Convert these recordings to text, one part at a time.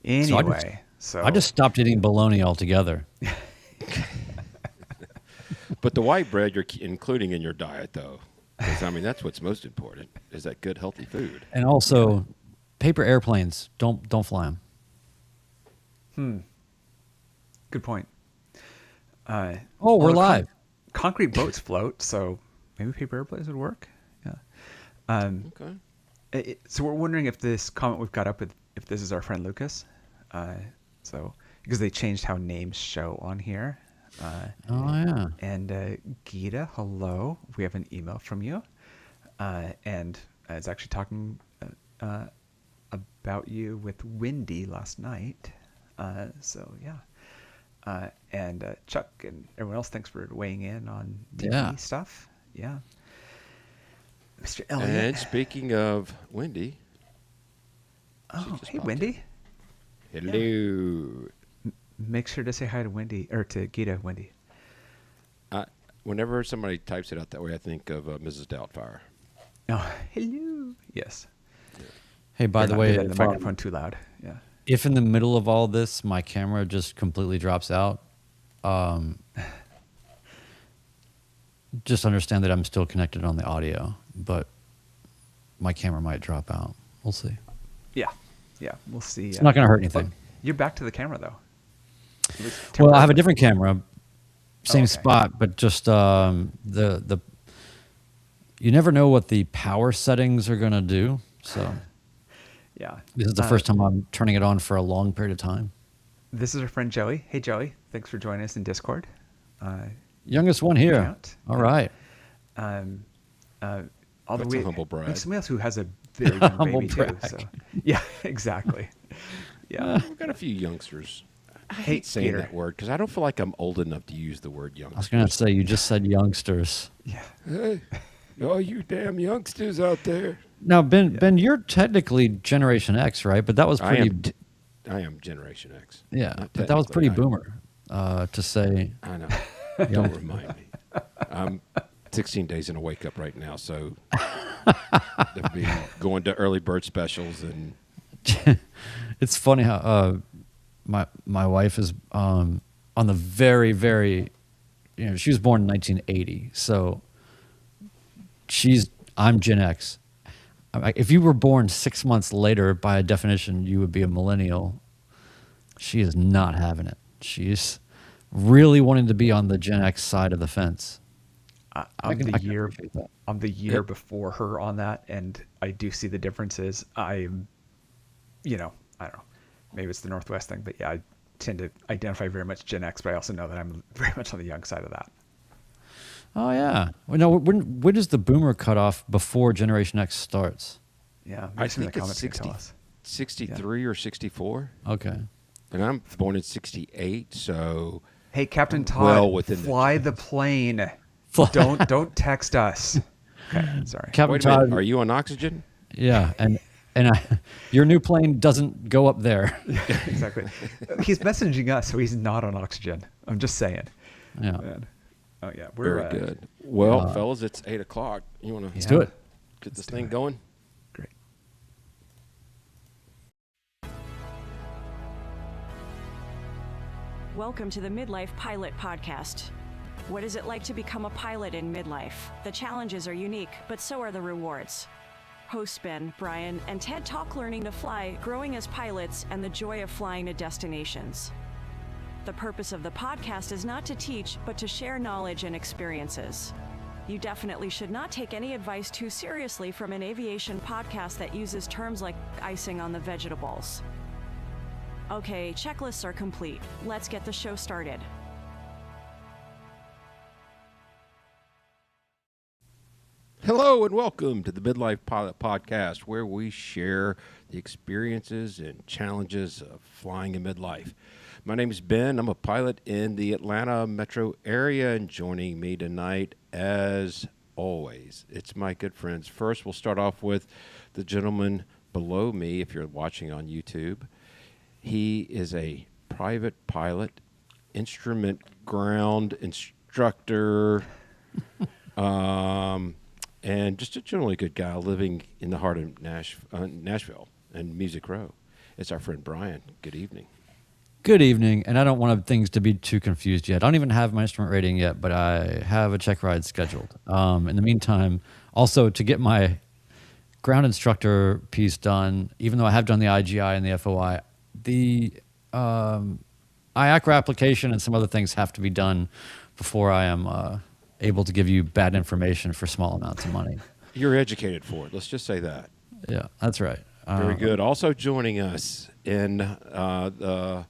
Anyway, I just stopped eating bologna altogether. But the white bread you're including in your diet, though, because, I mean, that's what's most important, is that good, healthy food. And also, paper airplanes, don't fly them. good point. We're although live. Concrete boats float, so maybe paper airplanes would work. Yeah. Okay. So we're wondering if this comment we've got up with, if this is our friend Lucas. So because they changed how names show on here. And Gita, hello. We have an email from you, and it's actually talking about you with Wendy last night. So yeah, and Chuck and everyone else, thanks for weighing in on TV stuff. Yeah, Mr. Elliott. And speaking of Wendy, oh hey Wendy. Hello. Yeah. Make sure to say hi to Wendy, or to Gita, Wendy. Whenever somebody types it out that way, I think of Mrs. Doubtfire. Oh, hello. Yes. Hey, by the way, the microphone too loud. Yeah. If in the middle of all this my camera just completely drops out, just understand that I'm still connected on the audio, but my camera might drop out. We'll see. Yeah. We'll see. It's not going to hurt anything. You're back to the camera though. Well, I have a different camera, same spot, but just the you never know what the power settings are going to do. So yeah, this is the first time I'm turning it on for a long period of time. This is our friend Joey. Hey Joey, thanks for joining us in Discord. Youngest one here. All right. All the That's way. a humble brag. And somebody else who has a very young baby too. brag. So yeah, exactly. Yeah. We've got a few youngsters. I Hey, hate saying Peter. that word because I don't feel like I'm old enough to use the word I was youngsters. going to say, you just said youngsters. Yeah. Hey, all you damn youngsters out there. Now, Ben, you're technically Generation X, right? But that was pretty. I am Generation X. Yeah, Not but that was pretty technically, boomer to say. I know. Don't remind me. I'm 16 days in a wake up right now, so they'll be going to early bird specials and. It's funny how my wife is on the very, very, she was born in 1980, so I'm Gen X. If you were born 6 months later, by definition, you would be a millennial. She is not having it. She's really wanting to be on the Gen X side of the fence. I'm the year before her on that, and I do see the differences. I'm, I don't know, maybe it's the Northwest thing, but yeah, I tend to identify very much Gen X, but I also know that I'm very much on the young side of that. Oh yeah. Well, no, when does the boomer cutoff before Generation X starts? Yeah, I think it's 63 or 64. Okay. And I'm born in 68, so Hey, Captain Todd, well within fly the plane. Don't text us. Okay, sorry. Captain wait a minute, Todd, are you on oxygen? yeah, and your new plane doesn't go up there. Exactly. He's messaging us, so he's not on oxygen. I'm just saying. Yeah. Man. Oh yeah, we're Very good. Well, fellas, it's 8 o'clock. You want to Let's do it. get this thing going? Great. Welcome to the Midlife Pilot Podcast. What is it like to become a pilot in midlife? The challenges are unique, but so are the rewards. Hosts Ben, Brian, and Ted talk learning to fly, growing as pilots, and the joy of flying to destinations. The purpose of the podcast is not to teach, but to share knowledge and experiences. You definitely should not take any advice too seriously from an aviation podcast that uses terms like icing on the vegetables. Okay, checklists are complete. Let's get the show started. Hello and welcome to the Midlife Pilot Podcast, where we share the experiences and challenges of flying in midlife. My name is Ben. I'm a pilot in the Atlanta metro area, and joining me tonight, as always, it's my good friends. First, we'll start off with the gentleman below me, if you're watching on YouTube. He is a private pilot, instrument ground instructor, and just a generally good guy living in the heart of Nashville and Music Row. It's our friend Brian. Good evening. Good evening, and I don't want things to be too confused yet. I don't even have my instrument rating yet, but I have a check ride scheduled. In the meantime, also to get my ground instructor piece done, even though I have done the IGI and the FOI, the IACRA application and some other things have to be done before I am able to give you bad information for small amounts of money. You're educated for it. Let's just say that. Yeah, that's right. Very good. Also joining us in the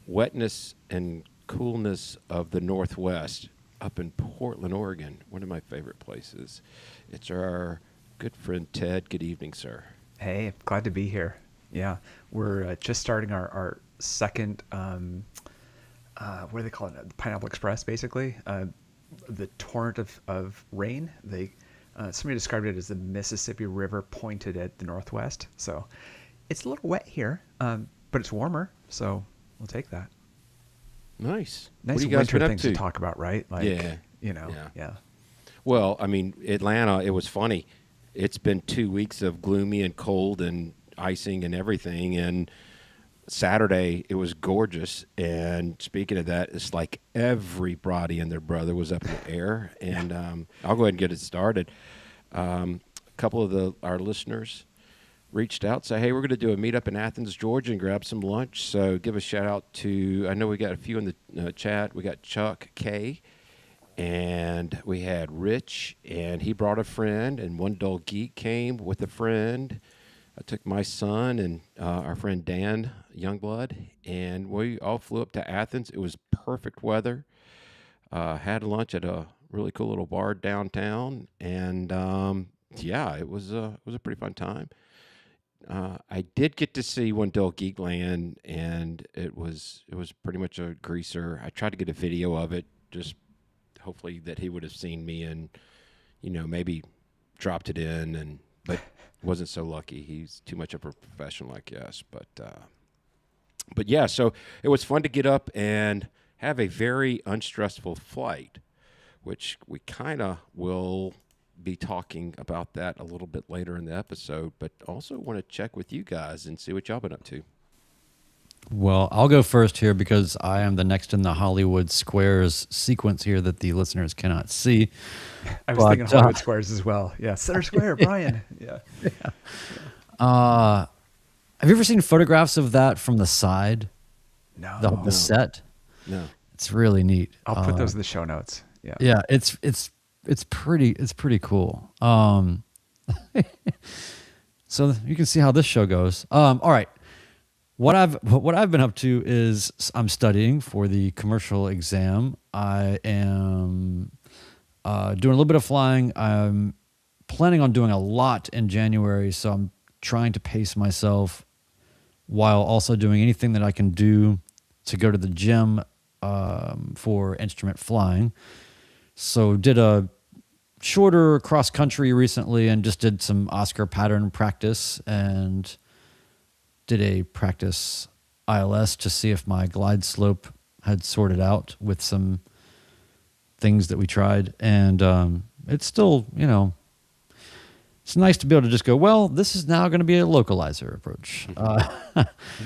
wetness and coolness of the Northwest up in Portland, Oregon, one of my favorite places. It's our good friend Ted. Good evening, sir. Hey, glad to be here. Yeah, we're just starting our second, what do they call it? The Pineapple Express, basically. The torrent of rain. Somebody described it as the Mississippi River pointed at the Northwest. So it's a little wet here, but it's warmer, so we'll take that. Nice. Nice what do you guys winter been up things to talk about, right? Like, Yeah. Yeah. Well, I mean, Atlanta, it was funny. It's been 2 weeks of gloomy and cold and icing and everything. And Saturday, it was gorgeous. And speaking of that, it's like everybody and their brother was up in the air. And I'll go ahead and get it started. A couple of our listeners reached out, say, hey, we're going to do a meetup in Athens, Georgia, and grab some lunch. So give a shout out to, I know we got a few in the chat. We got Chuck K, and we had Rich, and he brought a friend, and One Dull Geek came with a friend. I took my son and our friend Dan Youngblood, and we all flew up to Athens. It was perfect weather. Had lunch at a really cool little bar downtown, and it was a pretty fun time. I did get to see One Dull Geek land, and it was pretty much a greaser. I tried to get a video of it, just hopefully that he would have seen me and, maybe dropped it in, but wasn't so lucky. He's too much of a professional, I guess. But yeah, so it was fun to get up and have a very unstressful flight, which we kind of will be talking about that a little bit later in the episode, but also want to check with you guys and see what y'all been up to. Well, I'll go first here because I am the next in the Hollywood Squares sequence here that the listeners cannot see. I was thinking Hollywood Squares as well. Yeah, Center Square, Brian. Yeah. Have you ever seen photographs of that from the side? No. The set? No. It's really neat. I'll put those in the show notes. Yeah. Yeah, it's pretty cool. So you can see how this show goes. All right. What I've been up to is I'm studying for the commercial exam. I am doing a little bit of flying. I'm planning on doing a lot in January, so I'm trying to pace myself while also doing anything that I can do to go to the gym for instrument flying. So did a shorter cross country recently and just did some Oscar pattern practice and did a practice ILS to see if my glide slope had sorted out with some things that we tried. And it's still, it's nice to be able to just go, well, this is now going to be a localizer approach.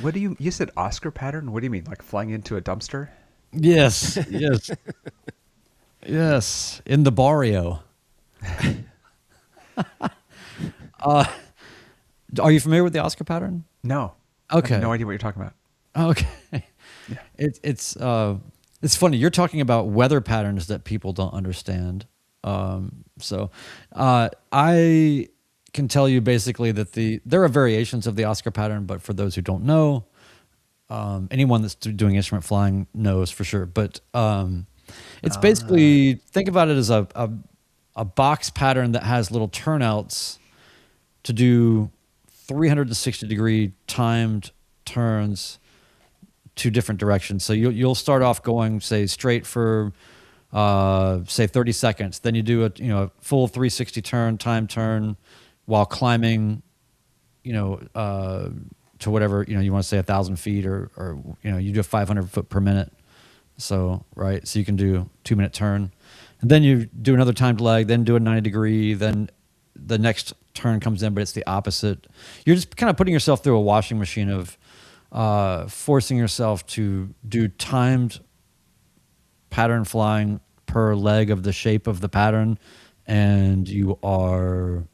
What do you said Oscar pattern? What do you mean? Like flying into a dumpster? Yes. Yes. In the barrio. Are you familiar with the Oscar pattern? No. Okay. I have no idea what you're talking about. Okay. Yeah. It's funny. You're talking about weather patterns that people don't understand. So I can tell you basically that there are variations of the Oscar pattern, but for those who don't know, anyone that's doing instrument flying knows for sure. But it's basically, think about it as a box pattern that has little turnouts to do 360-degree timed turns to different directions. So you'll start off going, say, straight for say 30 seconds. Then you do a full 360 time turn while climbing, to whatever you want to say 1,000 feet or you do a 500 foot per minute. So so you can do 2-minute turn, and then you do another timed leg, then do a 90-degree, then the next turn comes in, but it's the opposite. You're just kind of putting yourself through a washing machine of forcing yourself to do timed pattern flying per leg of the shape of the pattern, and you are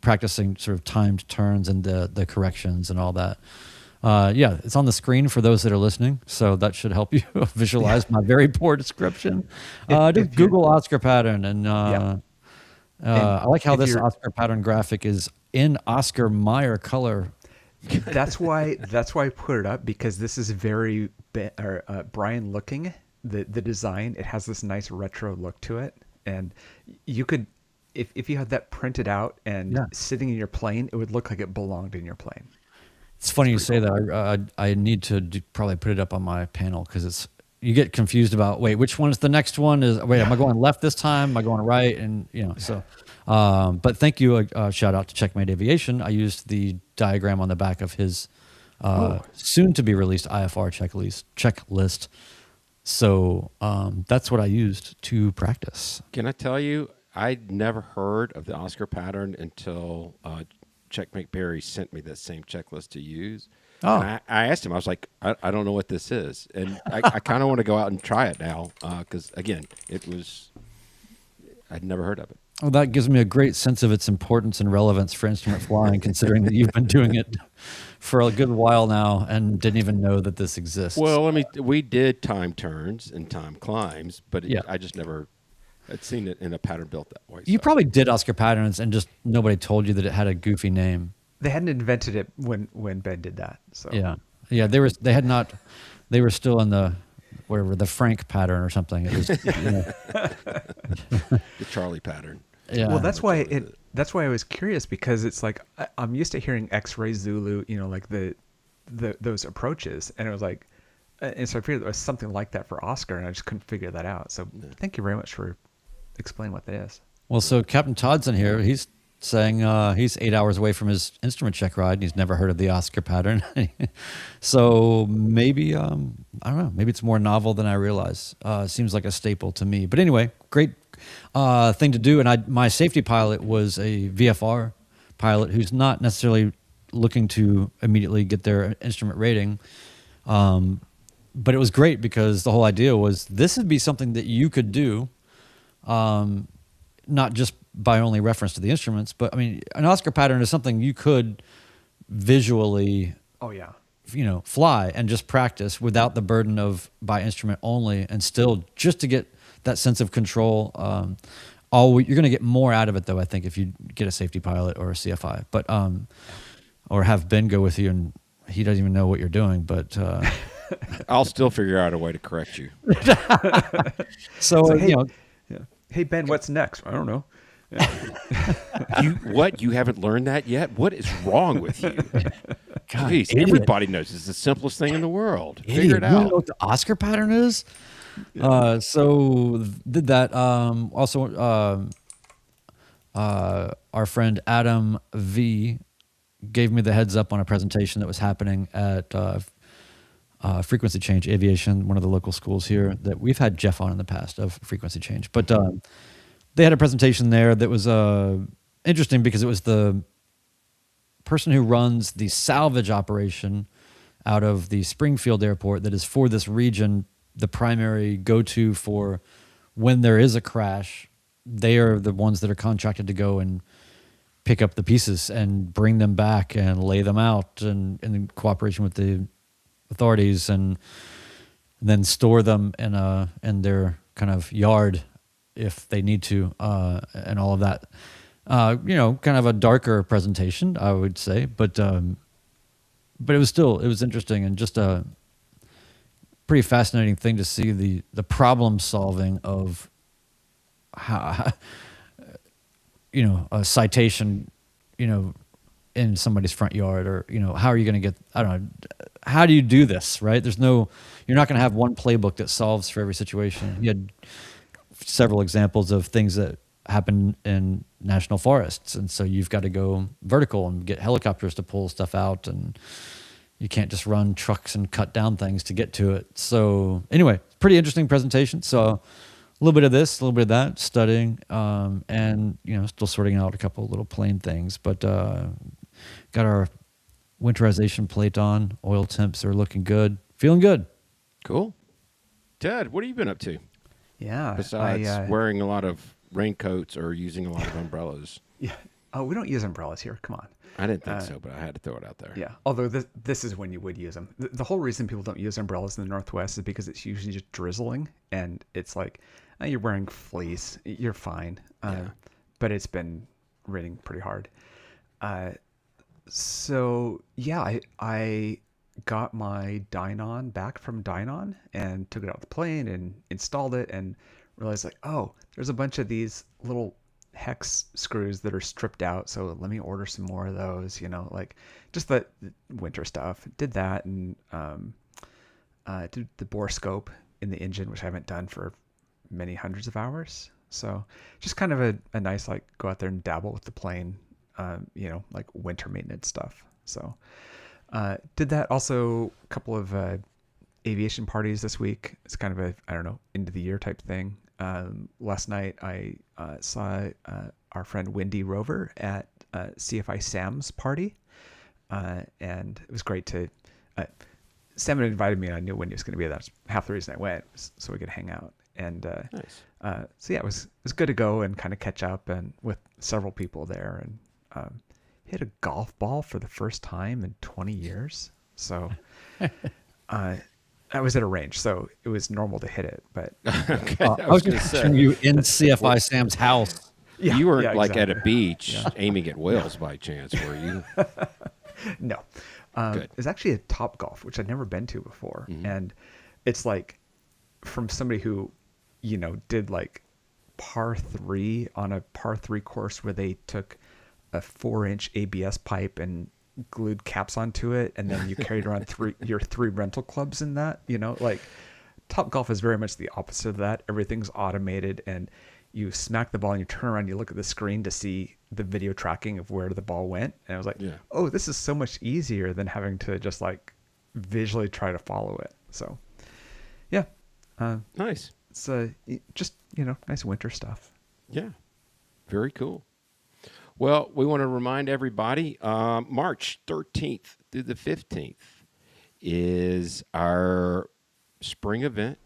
practicing sort of timed turns and the corrections and all that. Yeah, it's on the screen for those that are listening, so that should help you visualize my very poor description. Just Google Oscar pattern, and I like how this Oscar pattern graphic is in Oscar Mayer color. That's why I put it up, because this is very Brian looking. The design, it has this nice retro look to it, and you could, if you had that printed out and sitting in your plane, it would look like it belonged in your plane. It's funny you say that. I need to probably put it up on my panel, because you get confused about, wait, which one is the next one? Am I going left this time? Am I going right? And so. But thank you. Shout out to Checkmate Aviation. I used the diagram on the back of his soon to be released IFR checklist. So that's what I used to practice. Can I tell you, I'd never heard of the Oscar pattern until Checkmate Barry sent me that same checklist to use. Oh. And I asked him, I was like, I don't know what this is. And I kind of want to go out and try it now, because, again, I'd never heard of it. Well, that gives me a great sense of its importance and relevance for instrument flying, considering that you've been doing it for a good while now and didn't even know that this exists. Well, we did time turns and time climbs, but I just never had seen it in a pattern built that way. You probably did Oscar patterns and just nobody told you that it had a goofy name. They hadn't invented it when Ben did that. So yeah, they were still in the Frank pattern or something. It was the Charlie pattern. Yeah. Well, that's why I was curious, because it's like I'm used to hearing X-ray Zulu, like those approaches, and it was like, and so I figured there was something like that for Oscar, and I just couldn't figure that out. So thank you very much for explaining what that is. Well, so Captain Todd's in here. He's saying he's 8 hours away from his instrument check ride, and he's never heard of the Oscar pattern. So maybe, I don't know, maybe it's more novel than I realize. Seems like a staple to me. But anyway, great thing to do. And my safety pilot was a VFR pilot who's not necessarily looking to immediately get their instrument rating. But it was great, because the whole idea was this would be something that you could do, not just by only reference to the instruments, but I mean, an Oscar pattern is something you could visually, fly and just practice without the burden of by instrument only, and still just to get that sense of control. You're going to get more out of it, though, I think, if you get a safety pilot or a CFI, but or have Ben go with you, and he doesn't even know what you're doing, but I'll still figure out a way to correct you. So hey Ben, what's next? I don't know. You haven't learned that yet? What is wrong with you? God, Jeez, idiot. everybody knows it's the simplest thing in the world. Idiot. Figure it You know out. what the Oscar pattern is? So did that. Also, our friend Adam V gave me the heads up on a presentation that was happening at Frequency Change Aviation, one of the local schools here that we've had Jeff on in the past of Frequency Change. But they had a presentation there that was interesting, because it was the person who runs the salvage operation out of the Springfield airport that is for this region, the primary go-to for when there is a crash. They are the ones that are contracted to go and pick up the pieces and bring them back and lay them out, and in cooperation with the authorities, and then store them in their kind of yard if they need to, and all of that. Kind of a darker presentation, I would say, but it was interesting, and just a pretty fascinating thing to see the problem solving of how, a citation, in somebody's front yard, or, how are you going to get, I don't know, how do you do this, right? You're not going to have one playbook that solves for every situation. You had several examples of things that happen in national forests, and so you've got to go vertical and get helicopters to pull stuff out, and you can't just run trucks and cut down things to get to it. So anyway, pretty interesting presentation. So little bit of this, a little bit of that, studying, and still sorting out a couple of little plane things. But got our winterization plate on. Oil temps are looking good. Feeling good. Cool. Ted, what have you been up to? Yeah. Besides wearing a lot of raincoats or using a lot of umbrellas. Yeah. Oh, we don't use umbrellas here. Come on. I didn't think so, but I had to throw it out there. Yeah. Although this is when you would use them. The whole reason people don't use umbrellas in the Northwest is because it's usually just drizzling, and it's like you're wearing fleece. You're fine. But it's been raining pretty hard. So yeah, I got my Dynon back from Dynon and took it out of the plane and installed it and realized like, oh, there's a bunch of these little hex screws that are stripped out. So let me order some more of those, like just the winter stuff. Did that and did the bore scope in the engine, which I haven't done for many hundreds of hours. So just kind of a nice, like go out there and dabble with the plane, like winter maintenance stuff. So did that. Also a couple of aviation parties this week. It's kind of a, I don't know, end of the year type thing. Last night I saw our friend Wendy Rover at CFI Sam's party, and it was great to. Sam had invited me, and I knew Wendy was going to be there. That's half the reason I went, so we could hang out. And Nice. so yeah, it was good to go and kind of catch up and with several people there, and hit a golf ball for the first time in 20 years. So I was at a range, so it was normal to hit it. But Okay, I was just picturing you in CFI Sam's house. yeah, you weren't yeah, like at a exactly. beach aiming at whales by chance, were you? No. Good. It's actually a Top Golf, which I'd never been to before. And it's like from somebody who, did like par 3 on a par 3 course where they took a 4-inch ABS pipe and glued caps onto it. And then you carried around your three rental clubs in that, like Top Golf is very much the opposite of that. Everything's automated and you smack the ball and you turn around, you look at the screen to see the video tracking of where the ball went. And I was like, oh, this is so much easier than having to just like visually try to follow it. So yeah. Nice. It's just, nice winter stuff. Yeah. Very cool. Well, we want to remind everybody, March 13th through the 15th is our spring event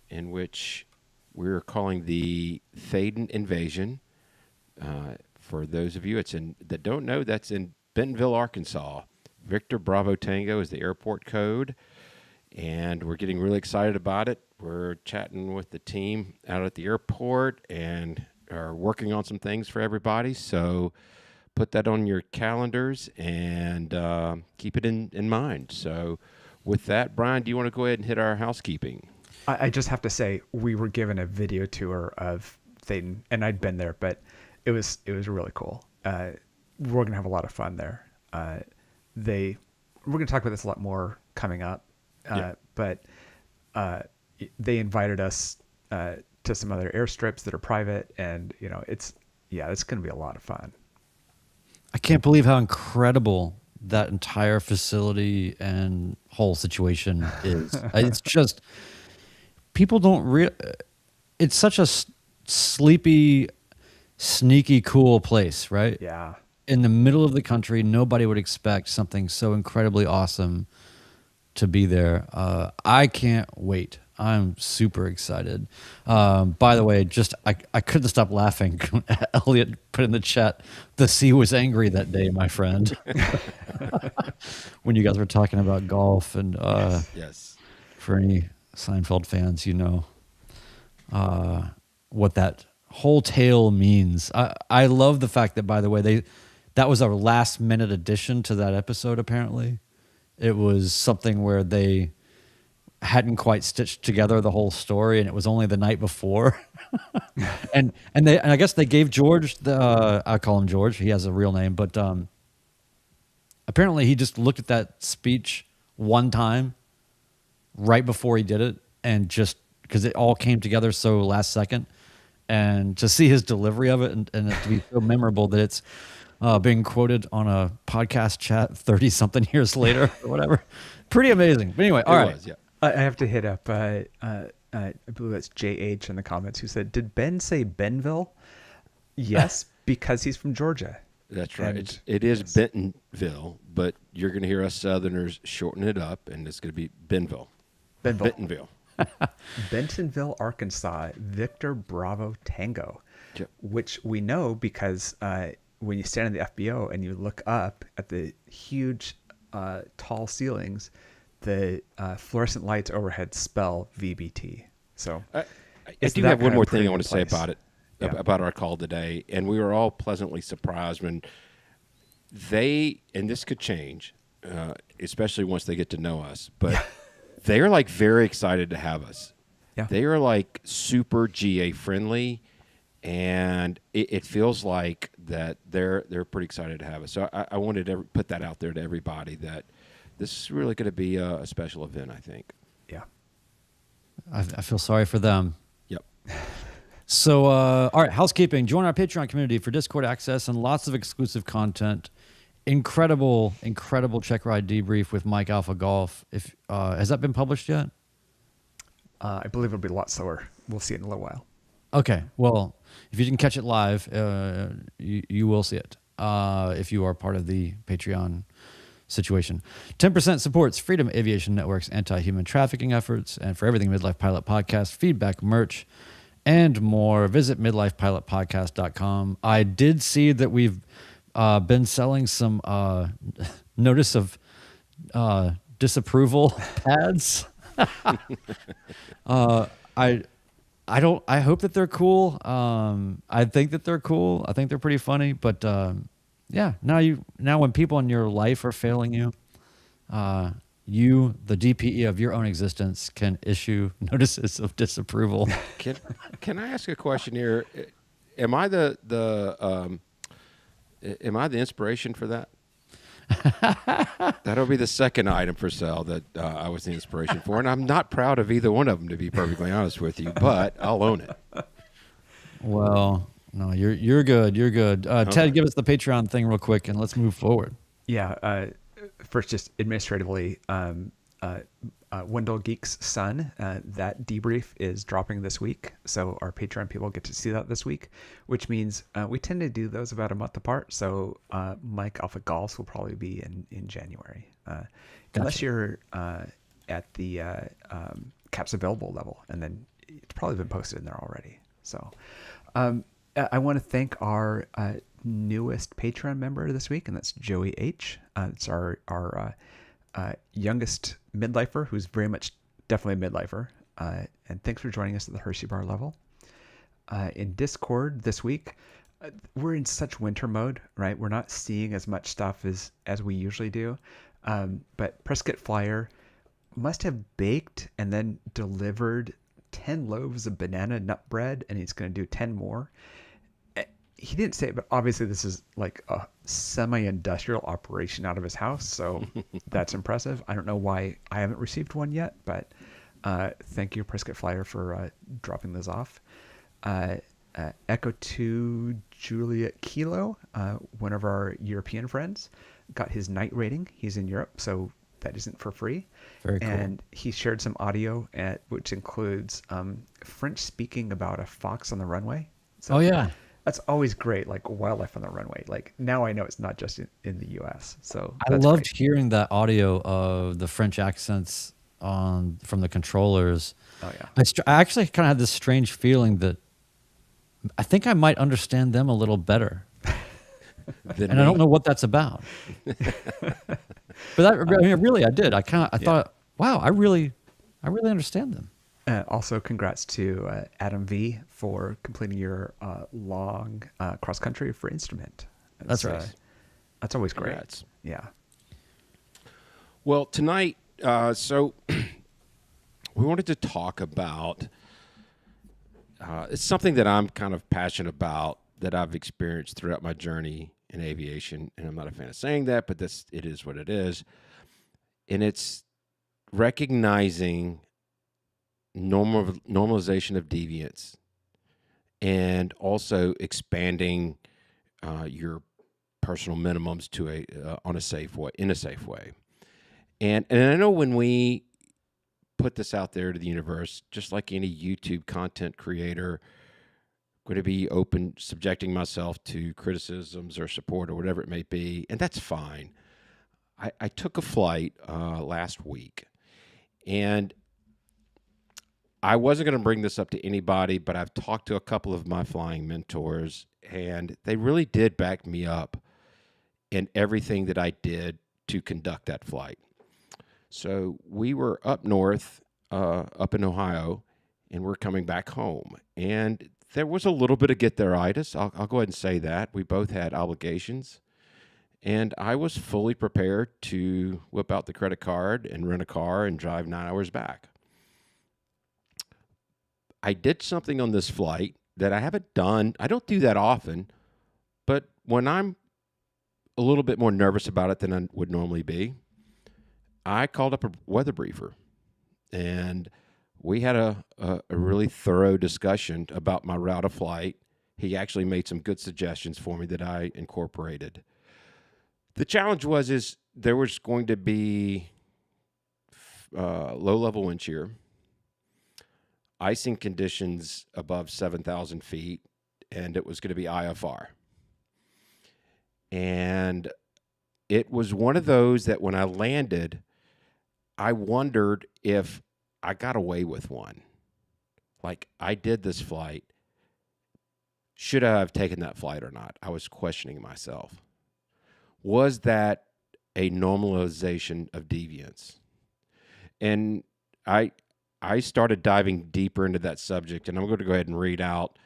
in which we're calling the Thaden Invasion. For those of you that don't know, that's in Bentonville, Arkansas. Victor Bravo Tango is the airport code, and we're getting really excited about it. We're chatting with the team out at the airport and are working on some things for everybody. So put that on your calendars and keep it in mind. So with that, Brian, do you want to go ahead and hit our housekeeping? I just have to say we were given a video tour of Thaden, and I'd been there, but it was really cool. We're gonna have a lot of fun there. We're gonna talk about this a lot more coming up, but they invited us to some other airstrips that are private, and it's gonna be a lot of fun. I can't believe how incredible that entire facility and whole situation is. It's just people don't it's such a sleepy, sneaky, cool place, right? Yeah. In the middle of the country, nobody would expect something so incredibly awesome to be there. I can't wait. I'm super excited. By the way, I couldn't stop laughing. Elliot put in the chat, the sea was angry that day, my friend. When you guys were talking about golf and Yes. for any Seinfeld fans, what that whole tale means. I love the fact that, by the way, that was a last minute addition to that episode. Apparently, it was something where they hadn't quite stitched together the whole story, and it was only the night before. and I guess they gave George I call him George. He has a real name, but apparently he just looked at that speech one time right before he did it, and just because it all came together so last second, and to see his delivery of it and it to be so memorable that it's being quoted on a podcast chat 30 something years later or whatever. Pretty amazing. But anyway, all right. Was, yeah. I have to hit up I believe that's JH in the comments, who said, "Did Ben say Benville?" Yes, because he's from Georgia. That's right. And It is yes. Bentonville, but you're going to hear us Southerners shorten it up, and it's going to be Benville. Bentonville. Bentonville, Arkansas, Victor Bravo Tango, Yep. which we know because when you stand in the FBO and you look up at the huge, tall ceilings, the fluorescent lights overhead spell VBT. So I it's do that have one kind of more thing pretty I want to say place. about it, Yeah. about our call today. And we were all pleasantly surprised when and this could change, especially once they get to know us, but they are like very excited to have us. Yeah. They are like super GA friendly, and it feels like that they're pretty excited to have us. So I wanted to put that out there to everybody that this is really going to be a special event, I think. Yeah. I feel sorry for them. Yep. So, all right, housekeeping. Join our Patreon community for Discord access and lots of exclusive content. Incredible check ride debrief with Mike Alpha Golf. If has that been published yet? I believe it'll be a lot slower. We'll see it in a little while. Okay. Well, if you didn't catch it live, you will see it if you are part of the Patreon situation. 10% supports Freedom Aviation Network's anti-human trafficking efforts, and for everything Midlife Pilot Podcast, feedback, merch, and more, visit midlifepilotpodcast.com. I did see that we've been selling some notice of disapproval pads. I hope that they're cool. I think that they're cool. I think they're pretty funny, but yeah, now when people in your life are failing you, you, the DPE of your own existence, can issue notices of disapproval. Can I ask a question here? Am I the inspiration for that? That'll be the second item for sale that I was the inspiration for, and I'm not proud of either one of them, to be perfectly honest with you. But I'll own it. Well, no, you're good. You're good. Ted, give us the Patreon thing real quick, and let's move forward. Yeah. First, just administratively, Wendell Geek's son, that debrief is dropping this week. So our Patreon people get to see that this week, which means we tend to do those about a month apart. So Mike Alpha Golf will probably be in January, unless you're at the caps available level, and then it's probably been posted in there already. So I want to thank our newest Patreon member this week, and that's Joey H. It's our youngest midlifer, who's very much definitely a midlifer. And thanks for joining us at the Hershey Bar level. In Discord this week, we're in such winter mode, right? We're not seeing as much stuff as we usually do. But Prescott Flyer must have baked and then delivered 10 loaves of banana nut bread, and he's going to do 10 more. He didn't say it, but obviously this is like a semi-industrial operation out of his house, so that's impressive. I don't know why I haven't received one yet, but thank you, Prescott Flyer, for dropping those off. Echo 2 Juliet Kilo, one of our European friends, got his night rating. He's in Europe, so that isn't for free. Very cool. And he shared some audio, which includes French speaking about a fox on the runway. So Oh yeah. that's always great, like wildlife on the runway. Like now I know it's not just in the U.S. So I that's loved great. hearing that audio of the French accents from the controllers. Oh yeah. I actually kind of had this strange feeling that I think I might understand them a little better, and I don't know what that's about. But I mean, really, I did. I thought, wow, I really understand them. Also, congrats to Adam V for completing your long cross country for instrument. That's right. That's always great. Congrats. Yeah. Well, tonight, so we wanted to talk about it's something that I'm kind of passionate about, that I've experienced throughout my journey in aviation, and I'm not a fan of saying that, but it is what it is, and it's recognizing normalization of deviance, and also expanding your personal minimums to in a safe way. And I know when we put this out there to the universe, just like any YouTube content creator, going to be open, subjecting myself to criticisms or support or whatever it may be, and that's fine. I took a flight last week, and I wasn't going to bring this up to anybody, but I've talked to a couple of my flying mentors, and they really did back me up in everything that I did to conduct that flight. So we were up north, up in Ohio, and we're coming back home. And there was a little bit of get-there-itis. I'll go ahead and say that. We both had obligations. And I was fully prepared to whip out the credit card and rent a car and drive 9 hours back. I did something on this flight that I haven't done. I don't do that often, but when I'm a little bit more nervous about it than I would normally be, I called up a weather briefer, and we had a really thorough discussion about my route of flight. He actually made some good suggestions for me that I incorporated. The challenge is there was going to be low-level wind shear, icing conditions above 7,000 feet, and it was going to be IFR. And it was one of those that when I landed, I wondered if I got away with one. Like, I did this flight. Should I have taken that flight or not? I was questioning myself. Was that a normalization of deviance? And I started diving deeper into that subject, and I'm going to go ahead and read out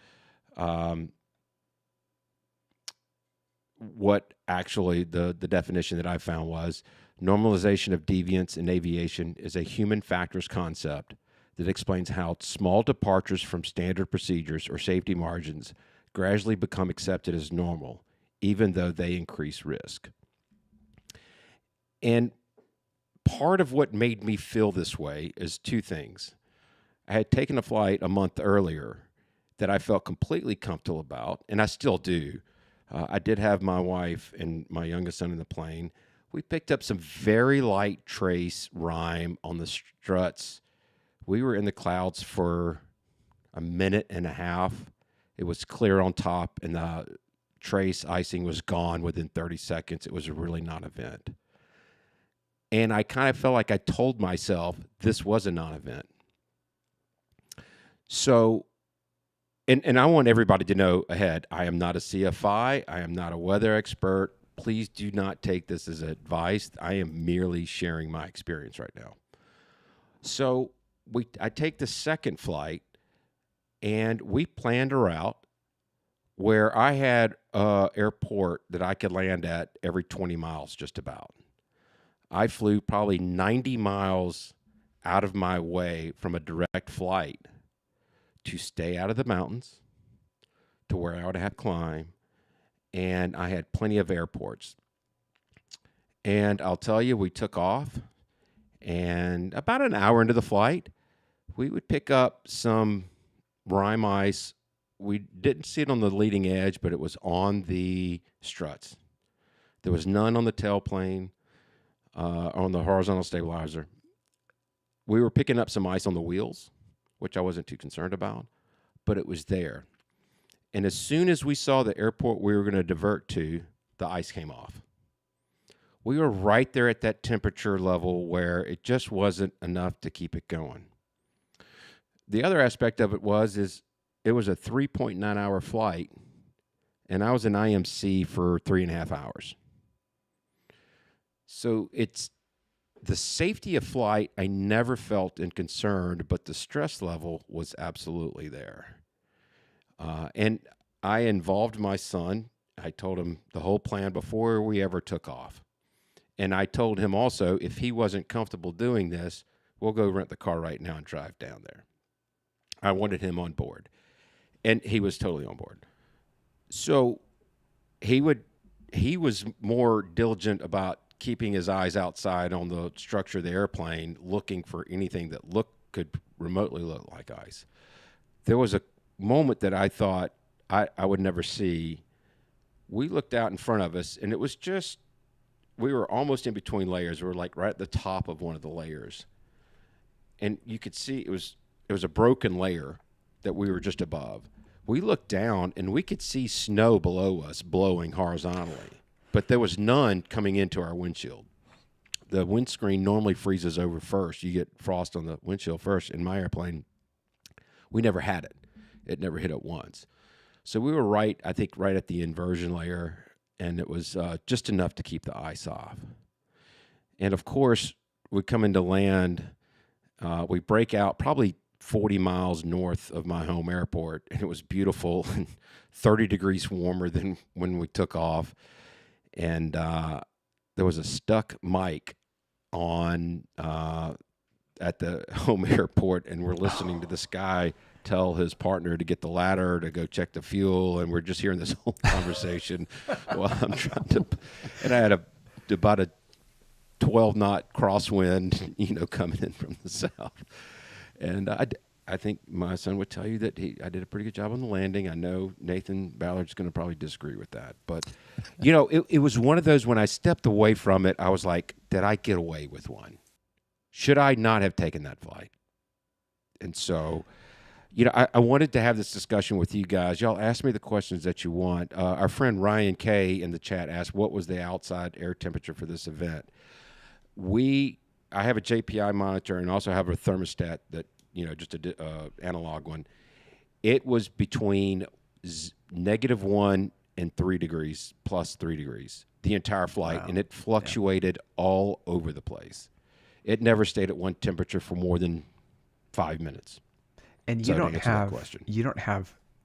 what actually the definition that I found was. Normalization of deviance in aviation is a human factors concept that explains how small departures from standard procedures or safety margins gradually become accepted as normal, even though they increase risk. And part of what made me feel this way is two things. I had taken a flight a month earlier that I felt completely comfortable about, and I still do. I did have my wife and my youngest son in the plane. We picked up some very light trace rime on the struts. We were in the clouds for a minute and a half. It was clear on top, and the trace icing was gone within 30 seconds. It was a really non-event. And I kind of felt like I told myself this was a non-event. So, and I want everybody to know ahead, I am not a CFI. I am not a weather expert. Please do not take this as advice. I am merely sharing my experience right now. So I take the second flight, and we planned a route where I had an airport that I could land at every 20 miles just about. I flew probably 90 miles out of my way from a direct flight to stay out of the mountains, to where I would have to climb, and I had plenty of airports. And I'll tell you, we took off, and about an hour into the flight, we would pick up some rime ice. We didn't see it on the leading edge, but it was on the struts. There was none on the tailplane, on the horizontal stabilizer. We were picking up some ice on the wheels, which I wasn't too concerned about, but it was there. And as soon as we saw the airport we were going to divert to, the ice came off. We were right there at that temperature level where it just wasn't enough to keep it going. The other aspect of it was it was a 3.9 hour flight, and I was in IMC for 3.5 hours. So it's the safety of flight I never felt concerned, but the stress level was absolutely there. And I involved my son. I told him the whole plan before we ever took off. And I told him also, if he wasn't comfortable doing this, we'll go rent the car right now and drive down there. I wanted him on board. And he was totally on board. So he was more diligent about keeping his eyes outside on the structure of the airplane, looking for anything that could remotely look like ice. There was a moment that I thought I would never see. We looked out in front of us, and it was just, we were almost in between layers. We were like right at the top of one of the layers. and you could see it was a broken layer that we were just above. We looked down, and we could see snow below us blowing horizontally, but there was none coming into our windshield. The windscreen normally freezes over first. You get frost on the windshield first. In my airplane, we never had it. It never hit it once. So we were right at the inversion layer, and it was just enough to keep the ice off. And, of course, we come into land. We break out probably 40 miles north of my home airport, and it was beautiful and 30 degrees warmer than when we took off. And there was a stuck mic on at the home airport, and we're listening to this guy tell his partner to get the ladder to go check the fuel, and we're just hearing this whole conversation while I'm trying to. And I had about a 12-knot crosswind, coming in from the south. And I think my son would tell you that I did a pretty good job on the landing. I know Nathan Ballard's going to probably disagree with that. But, it was one of those, when I stepped away from it, I was like, did I get away with one? Should I not have taken that flight? And so, I wanted to have this discussion with you guys. Y'all ask me the questions that you want. Our friend Ryan K in the chat asked, what was the outside air temperature for this event? I have a JPI monitor and also have a thermostat that, just a analog one. It was between -1 and 3 degrees, plus 3 degrees, the entire flight. Wow. And it fluctuated all over the place. It never stayed at one temperature for more than 5 minutes. And you don't have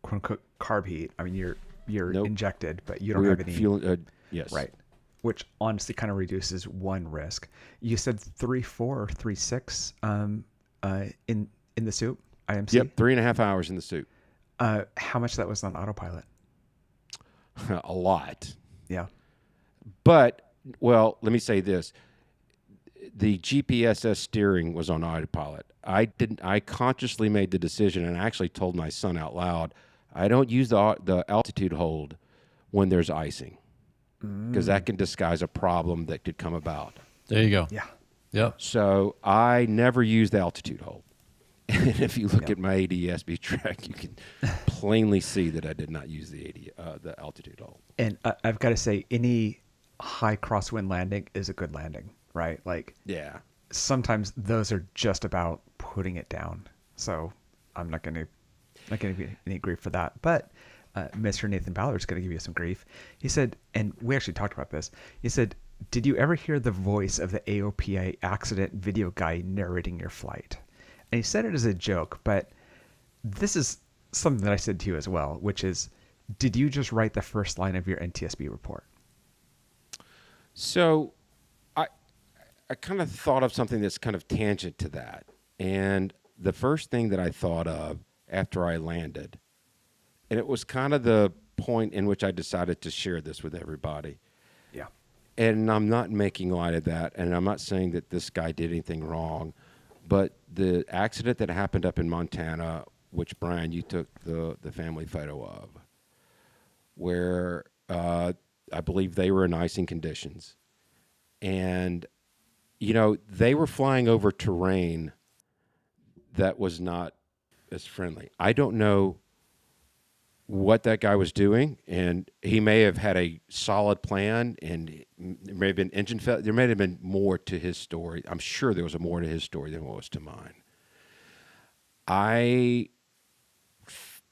quote unquote carb heat. I mean, you're Nope. injected, but you don't have any fueling. Yes. Right. Which honestly kind of reduces one risk. You said 3.4 or 3.6 in the soup, IMC? Yep, 3.5 hours in the soup. How much that was on autopilot? A lot. Yeah. But, well, let me say this. The GPSS steering was on autopilot. I consciously made the decision, and I actually told my son out loud, I don't use the altitude hold when there's icing, because that can disguise a problem that could come about. There you go. Yeah. Yep. So I never use the altitude hold. And if you look at my NTSB track, you can plainly see that I did not use the altitude hold. And I've got to say, any high crosswind landing is a good landing, right? Like, yeah. Sometimes those are just about putting it down. So I'm not going to give any grief for that. But Mr. Nathan Ballard's going to give you some grief. He said, and we actually talked about this. He said, did you ever hear the voice of the AOPA accident video guy narrating your flight? And he said it as a joke, but this is something that I said to you as well, which is, did you just write the first line of your NTSB report? So I kind of thought of something that's kind of tangent to that. And the first thing that I thought of after I landed, and it was kind of the point in which I decided to share this with everybody. Yeah. And I'm not making light of that, and I'm not saying that this guy did anything wrong, but the accident that happened up in Montana, which, Brian, you took the family photo of, where I believe they were in icing conditions. And, they were flying over terrain that was not as friendly. I don't know what that guy was doing, and he may have had a solid plan, and there may have been engine failure. There may have been more to his story. I'm sure there was more to his story than what was to mine.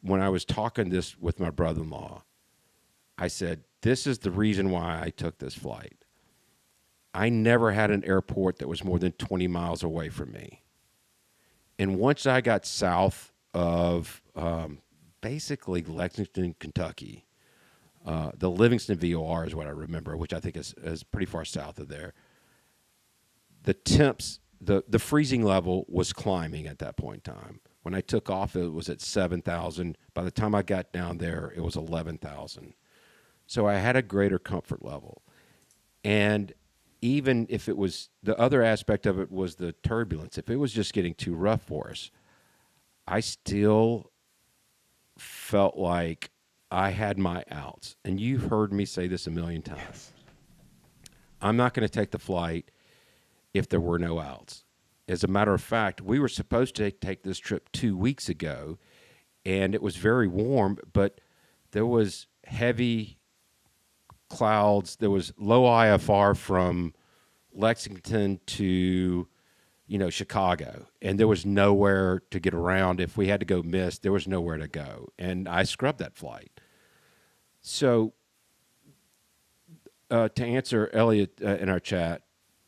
When I was talking this with my brother-in-law, I said, this is the reason why I took this flight. I never had an airport that was more than 20 miles away from me. And once I got south of basically Lexington, Kentucky, the Livingston VOR is what I remember, which I think is pretty far south of there. The temps, the freezing level was climbing at that point in time. When I took off, it was at 7,000. By the time I got down there, it was 11,000. So I had a greater comfort level. And even if it was, the other aspect of it was the turbulence. If it was just getting too rough for us, I still felt like I had my outs. And you've heard me say this a million times. Yes. I'm not going to take the flight if there were no outs. as a matter of fact, we were supposed to take this trip 2 weeks ago, and it was very warm, but there was heavy clouds. There was low IFR from Lexington to, Chicago, and there was nowhere to get around. If we had to go mist, there was nowhere to go, and I scrubbed that flight. So to answer Elliot in our chat,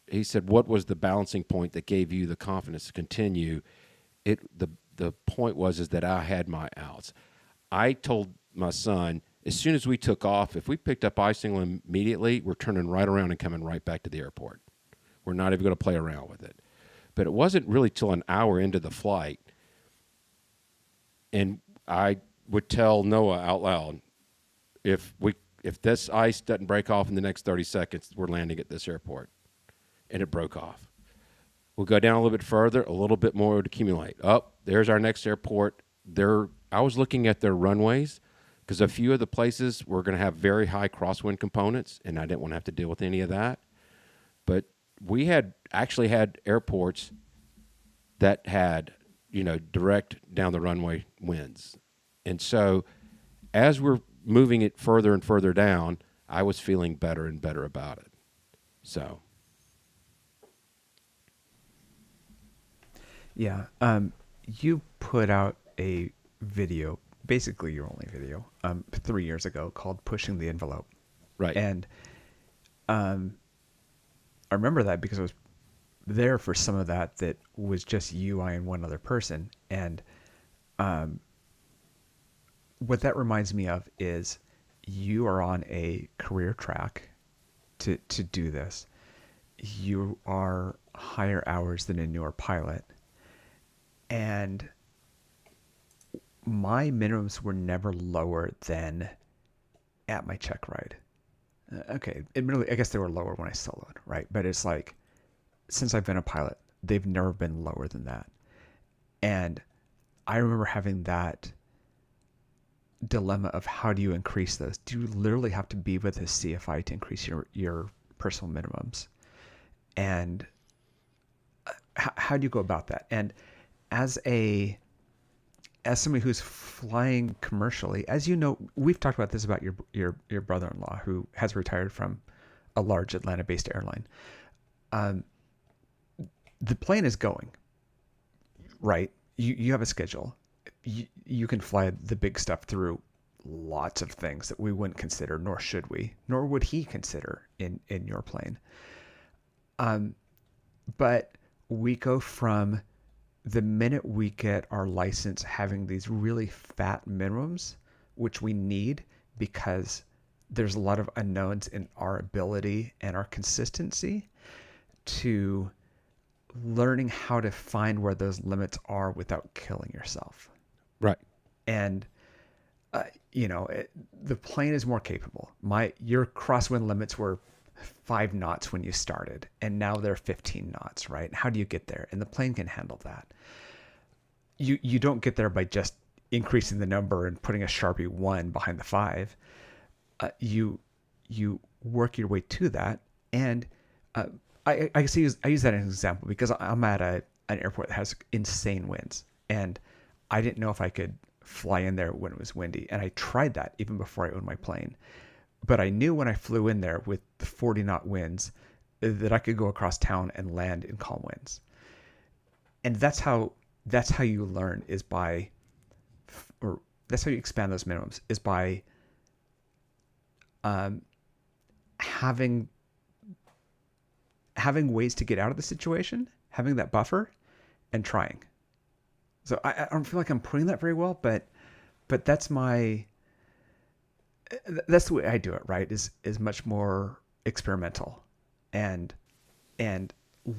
he said, what was the balancing point that gave you the confidence to continue? The point was that I had my outs. I told my son, as soon as we took off, if we picked up icing immediately, we're turning right around and coming right back to the airport. We're not even going to play around with it. But it wasn't really till an hour into the flight, and I would tell Noah out loud, if this ice doesn't break off in the next 30 seconds, we're landing at this airport. And it broke off. We'll go down a little bit further, a little bit more would accumulate. Oh, there's our next airport. I was looking at their runways, because a few of the places were going to have very high crosswind components, and I didn't want to have to deal with any of that. But we had airports that had, direct down the runway winds. And so as we're moving it further and further down, I was feeling better and better about it. So. Yeah. You put out a video, basically your only video, 3 years ago, called Pushing the Envelope. Right. And I remember that because I was there for some of that was just you, I, and one other person. And what that reminds me of is you are on a career track to do this. You are higher hours than a newer pilot. And my minimums were never lower than at my check ride. Okay, admittedly, I guess they were lower when I soloed, right? But it's like, since I've been a pilot, they've never been lower than that. And I remember having that dilemma of how do you increase those? Do you literally have to be with a CFI to increase your personal minimums? And how do you go about that? And as somebody who's flying commercially, as you know, we've talked about this about your brother-in-law who has retired from a large Atlanta-based airline. The plane is going, right? You have a schedule. You can fly the big stuff through lots of things that we wouldn't consider, nor should we, nor would he consider in your plane. But we go from the minute we get our license having these really fat minimums, which we need because there's a lot of unknowns in our ability and our consistency, to learning how to find where those limits are without killing yourself. Right. And, the plane is more capable. Your crosswind limits were 5 knots when you started, and now they're 15 knots, right? How do you get there? And the plane can handle that. You don't get there by just increasing the number and putting a Sharpie 1 behind the 5. You work your way to that. And I use that as an example because I'm at an airport that has insane winds, and I didn't know if I could fly in there when it was windy. And I tried that even before I owned my plane. But I knew when I flew in there with the 40 knot winds that I could go across town and land in calm winds. And that's how you learn, is by, or that's how you expand those minimums, is by having ways to get out of the situation, having that buffer, and trying. So I don't feel like I'm putting that very well, but that's the way I do it, right? Is much more experimental and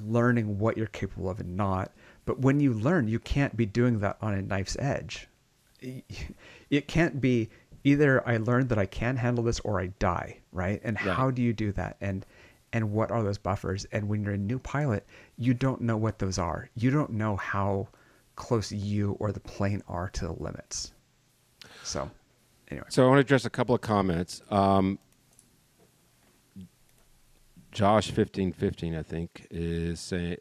learning what you're capable of and not. But when you learn, you can't be doing that on a knife's edge. It can't be either I learned that I can handle this or I die, right? And Right. How do you do that? And what are those buffers? And when you're a new pilot, you don't know what those are. You don't know how close you or the plane are to the limits. So anyway. So I want to address a couple of comments. Josh 1515, I think, is saying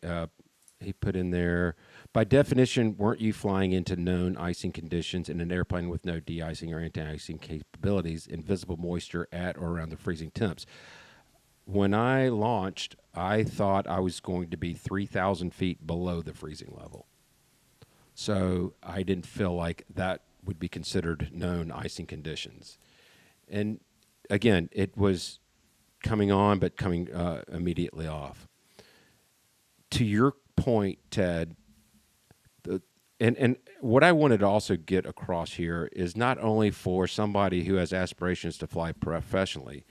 he put in there, by definition, weren't you flying into known icing conditions in an airplane with no de-icing or anti-icing capabilities, invisible moisture at or around the freezing temps? When I launched, I thought I was going to be 3,000 feet below the freezing level. So I didn't feel like that would be considered known icing conditions. And again, it was coming on, but coming immediately off. To your point, Ted, and what I wanted to also get across here is not only for somebody who has aspirations to fly professionally,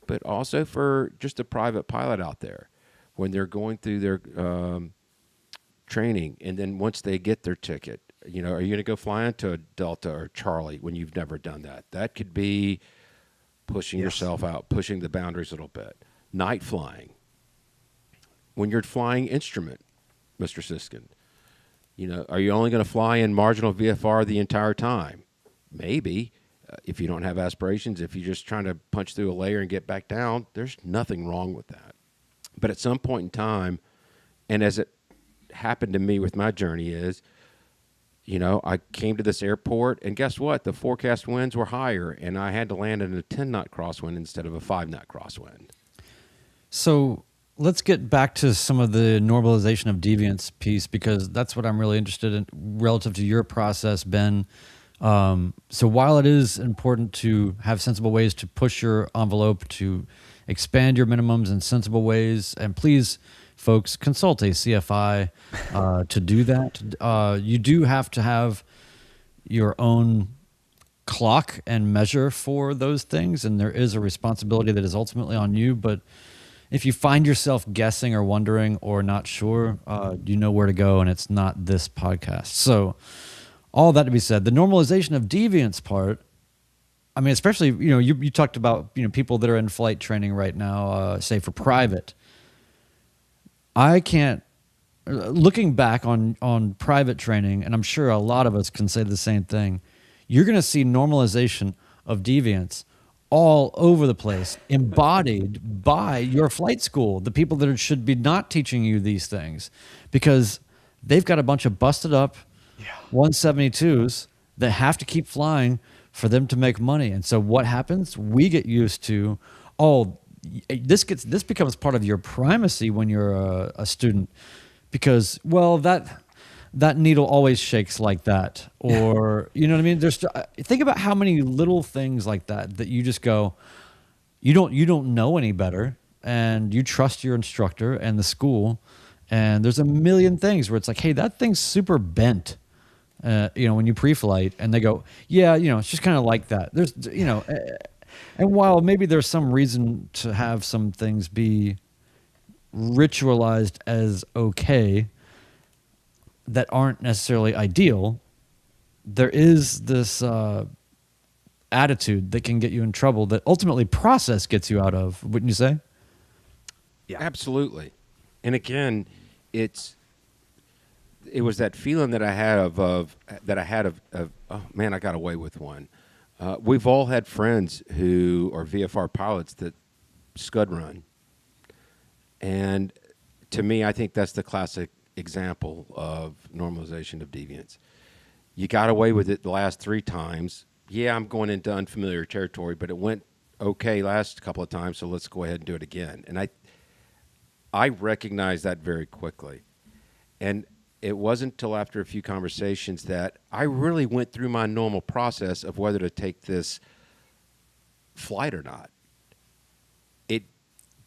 but also for just a private pilot out there when they're going through their training, and then once they get their ticket, are you going to go fly into a Delta or Charlie when you've never done that? That could be pushing yourself out, pushing the boundaries a little bit. Night flying. When you're flying instrument, Mr. Siskin, are you only going to fly in marginal VFR the entire time? Maybe. If you don't have aspirations, if you're just trying to punch through a layer and get back down, there's nothing wrong with that. But at some point in time, and as it happened to me with my journey is, I came to this airport, and guess what? The forecast winds were higher, and I had to land in a 10-knot crosswind instead of a 5-knot crosswind. So let's get back to some of the normalization of deviance piece, because that's what I'm really interested in relative to your process, Ben. So while it is important to have sensible ways to push your envelope, to expand your minimums in sensible ways, and please, folks, consult a CFI to do that. You do have to have your own clock and measure for those things, and there is a responsibility that is ultimately on you. But if you find yourself guessing or wondering or not sure, you know where to go, and it's not this podcast. So all that to be said, the normalization of deviance part, I mean, especially, you talked about, people that are in flight training right now, say for private. I can't, looking back on private training, and I'm sure a lot of us can say the same thing, you're going to see normalization of deviance all over the place, embodied by your flight school, the people that should be not teaching you these things, because they've got a bunch of busted up 172s that have to keep flying for them to make money. And so what happens? We get used to, this becomes part of your primacy when you're a student, because, that needle always shakes like that, or you know what I mean. Think about how many little things like that you just go, you don't know any better, and you trust your instructor and the school, and there's a million things where it's like, hey, that thing's super bent, when you pre-flight, and they go, it's just kind of like that. There's, and while maybe there's some reason to have some things be ritualized as okay that aren't necessarily ideal, there is this attitude that can get you in trouble that ultimately process gets you out of, wouldn't you say? Yeah, absolutely. And again, it was that feeling that I had of oh man, I got away with one. We've all had friends who are VFR pilots that scud run. And to me, I think that's the classic example of normalization of deviance. You got away with it the last 3 times. Yeah, I'm going into unfamiliar territory, but it went okay last couple of times, so let's go ahead and do it again. And I recognized that very quickly. And it wasn't until after a few conversations that I really went through my normal process of whether to take this flight or not. It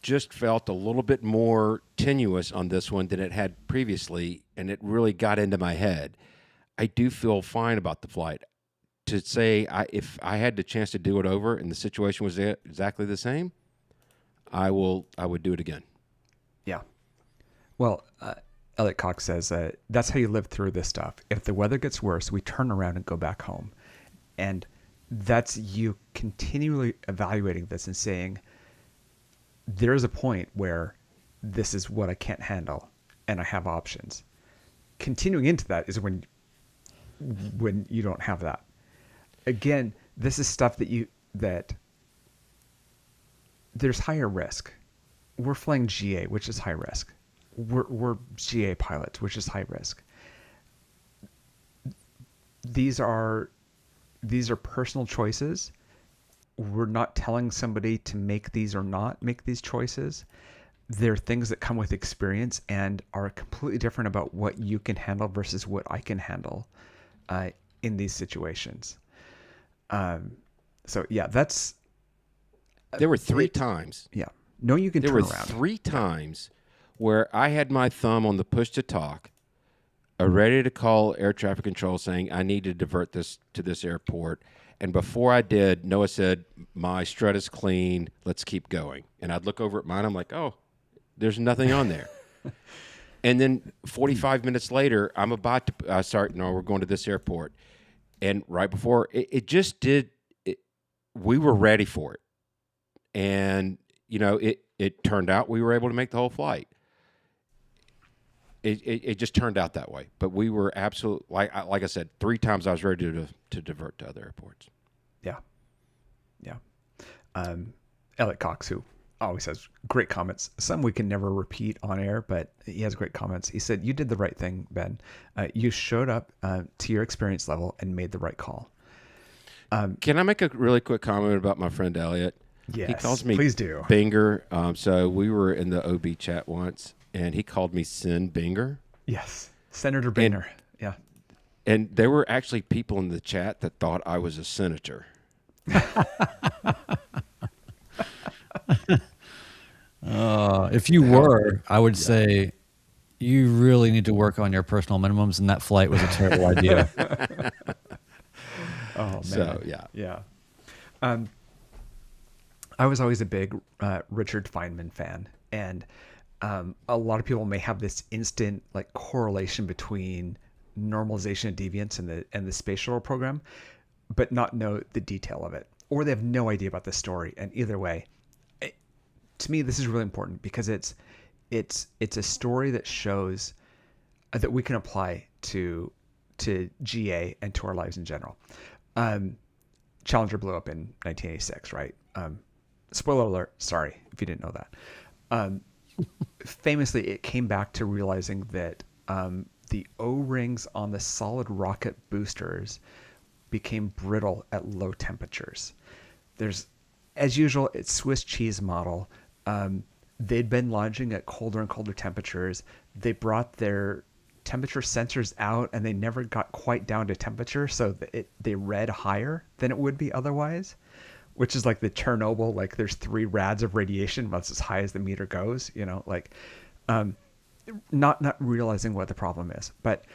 just felt a little bit more tenuous on this one than it had previously, and it really got into my head. I do feel fine about the flight. To say if I had the chance to do it over and the situation was exactly the same, I would do it again. Yeah. Well, Elliot Cox says that's how you live through this stuff. If the weather gets worse, we turn around and go back home. And that's you continually evaluating this and saying, there's a point where this is what I can't handle and I have options. Continuing into that is when you don't have that. Again, this is stuff that there's higher risk. We're flying GA, which is high risk. we're GA pilots, which is high risk. These are personal choices. We're not telling somebody to make these or not make these choices. They're things that come with experience and are completely different about what you can handle versus what I can handle in these situations. So yeah, that's. There were three times. Yeah. No, you can There turn were around. 3 times where I had my thumb on the push to talk, ready to call air traffic control saying I need to divert this to this airport. And before I did, Noah said, my strut is clean. Let's keep going. And I'd look over at mine. I'm like, oh, there's nothing on there. And then 45 minutes later, I'm about to no, we're going to this airport. And right before, it just did, we were ready for it. And, you know, it turned out we were able to make the whole flight. It just turned out that way. But we were absolutely, like I said, 3 times I was ready to divert to other airports. Yeah. Yeah. Elliot Cox, who always has great comments. Some we can never repeat on air, but he has great comments. He said, you did the right thing, Ben. You showed up to your experience level and made the right call. Can I make a really quick comment about my friend Elliot? Yes, he calls me please do. Binger. So we were in the OB chat once, and he called me Sin Binger. Yes, Senator Binger. Yeah. And there were actually people in the chat that thought I was a senator. If you were, I would say you really need to work on your personal minimums, and that flight was a terrible idea. Oh, man. So, yeah. Yeah. I was always a big Richard Feynman fan, and a lot of people may have this instant like correlation between normalization and deviance and the space shuttle program, but not know the detail of it, or they have no idea about the story. And either way, to me, this is really important because it's a story that shows that we can apply to GA and to our lives in general. Challenger blew up in 1986, right? Spoiler alert, sorry if you didn't know that. Famously, it came back to realizing that the O-rings on the solid rocket boosters became brittle at low temperatures. There's, as usual, it's Swiss cheese model. They'd been launching at colder and colder temperatures. They brought their temperature sensors out and they never got quite down to temperature, so they read higher than it would be otherwise, which is like the Chernobyl, like there's 3 rads of radiation, that's as high as the meter goes, you know, like not realizing what the problem is. But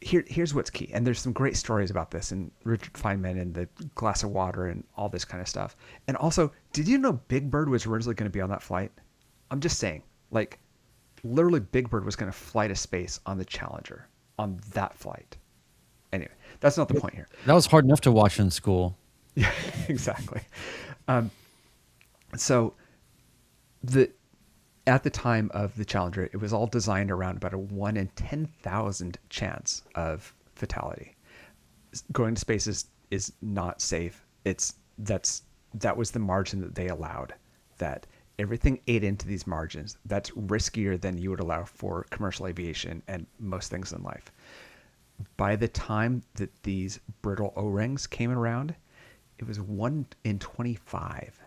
here's what's key, and there's some great stories about this, and Richard Feynman and the glass of water and all this kind of stuff. And also, did you know Big Bird was originally going to be on that flight? I'm just saying, like, literally Big Bird was going to fly to space on the Challenger on that flight. Anyway, that's not the point here. That was hard enough to watch in school. Yeah, exactly. So at the time of the Challenger, it was all designed around about a 1 in 10,000 chance of fatality. Going to space is not safe. That was the margin that they allowed. That everything ate into these margins. That's riskier than you would allow for commercial aviation and most things in life. By the time that these brittle O-rings came around, it was 1 in 25.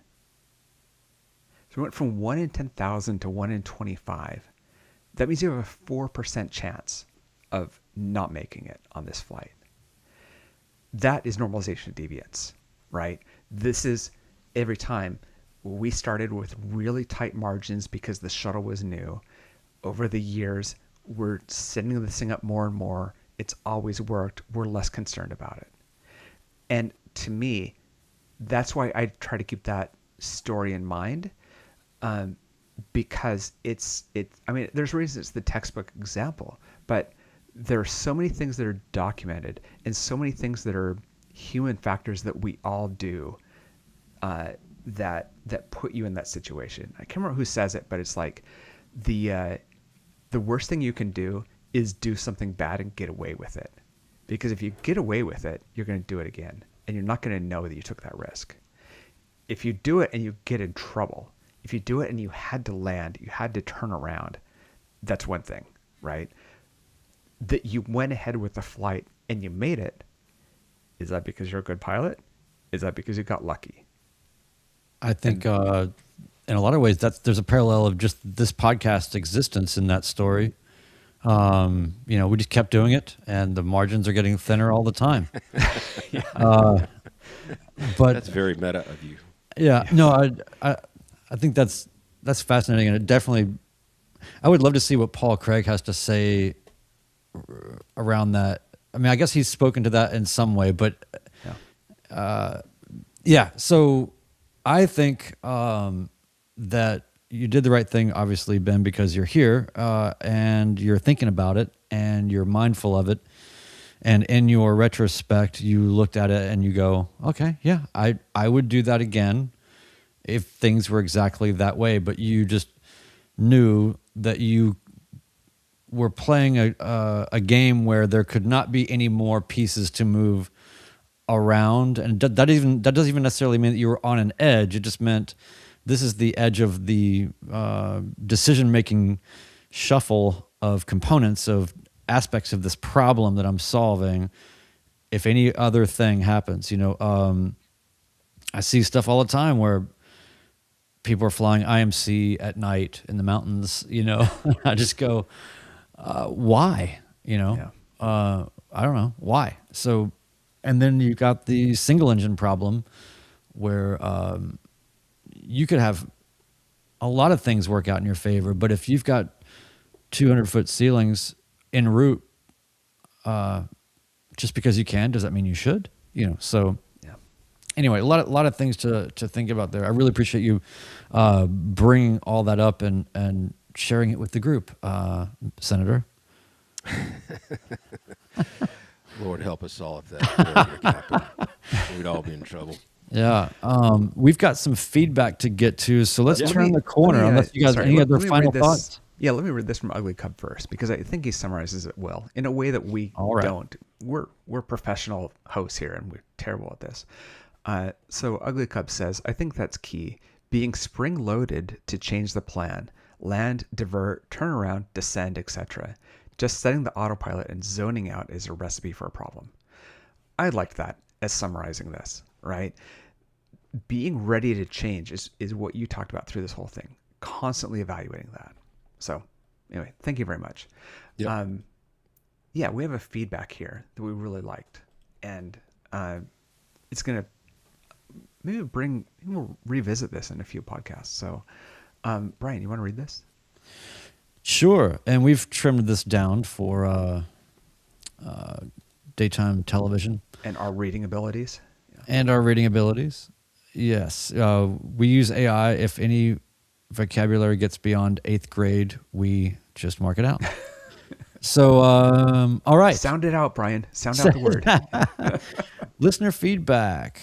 So we went from 1 in 10,000 to 1 in 25. That means you have a 4% chance of not making it on this flight. That is normalization of deviance, right? This is every time. We started with really tight margins because the shuttle was new. Over the years, we're setting this thing up more and more. It's always worked. We're less concerned about it. And to me, that's why I try to keep that story in mind, because I mean, there's reasons it's the textbook example, but there are so many things that are documented and so many things that are human factors that we all do that put you in that situation. I can't remember who says it, but it's like the worst thing you can do is do something bad and get away with it. Because if you get away with it, you're going to do it again, and you're not going to know that you took that risk. If you do it and you get in trouble, if you do it and you had to land, you had to turn around, that's one thing, right? That you went ahead with the flight and you made it. Is that because you're a good pilot? Is that because you got lucky? I think in a lot of ways there's a parallel of just this podcast's existence in that story. We just kept doing it, and the margins are getting thinner all the time. But That's very meta of you. Yeah, no, I think that's fascinating, and it definitely. I would love to see what Paul Craig has to say around that. I mean, I guess he's spoken to that in some way, but yeah. So I think that you did the right thing, obviously, Ben, because you're here and you're thinking about it and you're mindful of it. And in your retrospect, you looked at it and you go, okay, yeah, I would do that again if things were exactly that way. But you just knew that you were playing a game where there could not be any more pieces to move around. And that doesn't even necessarily mean that you were on an edge. It just meant this is the edge of the decision-making shuffle of components, of aspects of this problem that I'm solving. If any other thing happens, I see stuff all the time where people are flying IMC at night in the mountains, I just go, why? I don't know why. So, and then you got the single engine problem where you could have a lot of things work out in your favor, but if you've got 200-foot ceilings en route, just because you can, does that mean you should? So yeah. Anyway, a lot of things to think about there. I really appreciate you bringing all that up and sharing it with the group, Senator. Lord help us all if that we'd all be in trouble. Yeah. We've got some feedback to get to, so let's turn the corner. Unless you guys have any other final thoughts. Yeah, let me read this from Ugly Cub first, because I think he summarizes it well in a way that we don't. We're professional hosts here, and we're terrible at this. So Ugly Cub says, I think that's key. Being spring-loaded to change the plan. Land, divert, turn around, descend, etc. Just setting the autopilot and zoning out is a recipe for a problem. I like that as summarizing this, right? Being ready to change is what you talked about through this whole thing. Constantly evaluating that. So anyway, thank you very much. Yep. Yeah, we have a feedback here that we really liked. And it's going to maybe we'll revisit this in a few podcasts. So Brian, you want to read this? Sure. And we've trimmed this down for daytime television. And our reading abilities. Yeah. And our reading abilities. Yes. We use AI. If any vocabulary gets beyond 8th grade, we just mark it out. So, all right. Sound it out, Brian. Sound out the word. Listener feedback.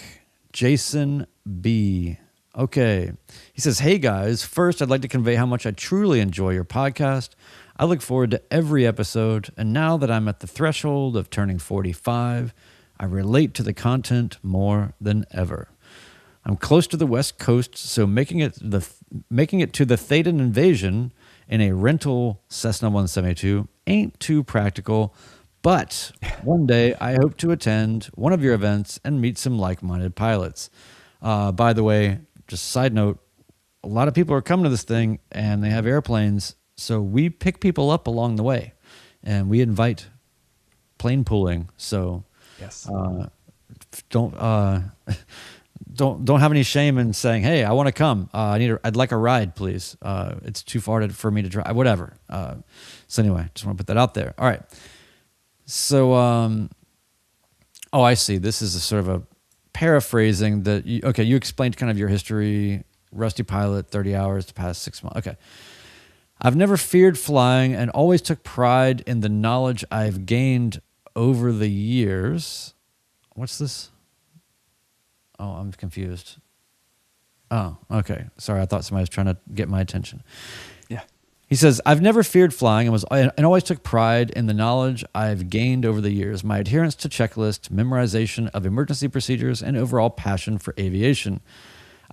Jason B. Okay. He says, hey guys, first I'd like to convey how much I truly enjoy your podcast. I look forward to every episode, and now that I'm at the threshold of turning 45, I relate to the content more than ever. I'm close to the West Coast, so making it to the Thaden Invasion in a rental Cessna 172 ain't too practical, but one day I hope to attend one of your events and meet some like-minded pilots. By the way, just side note, a lot of people are coming to this thing and they have airplanes, so we pick people up along the way and we invite plane pooling. So yes. Don't have any shame in saying, hey, I want to come. I'd like a ride, please. It's too far for me to drive, whatever. So anyway, just want to put that out there. All right. So, I see. This is a sort of a paraphrasing that you explained kind of your history, Rusty Pilot, 30 hours to pass 6 months. Okay. I've never feared flying and always took pride in the knowledge I've gained over the years. What's this? Oh, I'm confused. Oh, okay. Sorry, I thought somebody was trying to get my attention. Yeah. He says, I've never feared flying and always took pride in the knowledge I've gained over the years, my adherence to checklists, memorization of emergency procedures, and overall passion for aviation.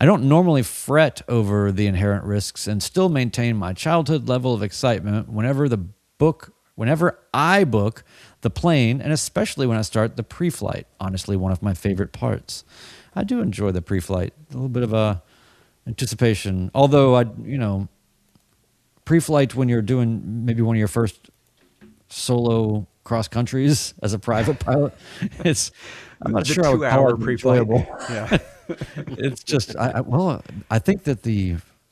I don't normally fret over the inherent risks and still maintain my childhood level of excitement whenever I book the plane, and especially when I start the pre-flight. Honestly, one of my favorite parts. I do enjoy the pre-flight, a little bit of a anticipation. Although pre-flight when you're doing maybe one of your first solo cross countries as a private pilot, I'm not sure I would call it enjoyable. Yeah. It's just I think that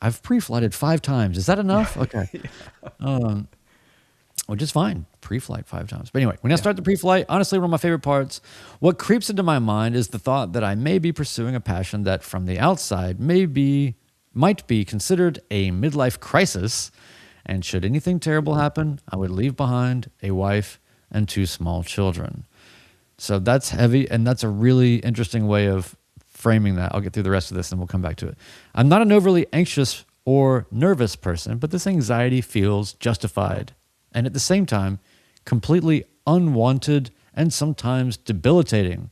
I've pre-flighted 5 times. Is that enough? Okay. Which is fine. Pre-flight 5 times. But anyway, when I start the pre-flight, honestly, one of my favorite parts, what creeps into my mind is the thought that I may be pursuing a passion that from the outside might be considered a midlife crisis. And should anything terrible happen, I would leave behind a wife and 2 small children. So that's heavy, and that's a really interesting way of framing that. I'll get through the rest of this and we'll come back to it. I'm not an overly anxious or nervous person, but this anxiety feels justified and at the same time completely unwanted and sometimes debilitating.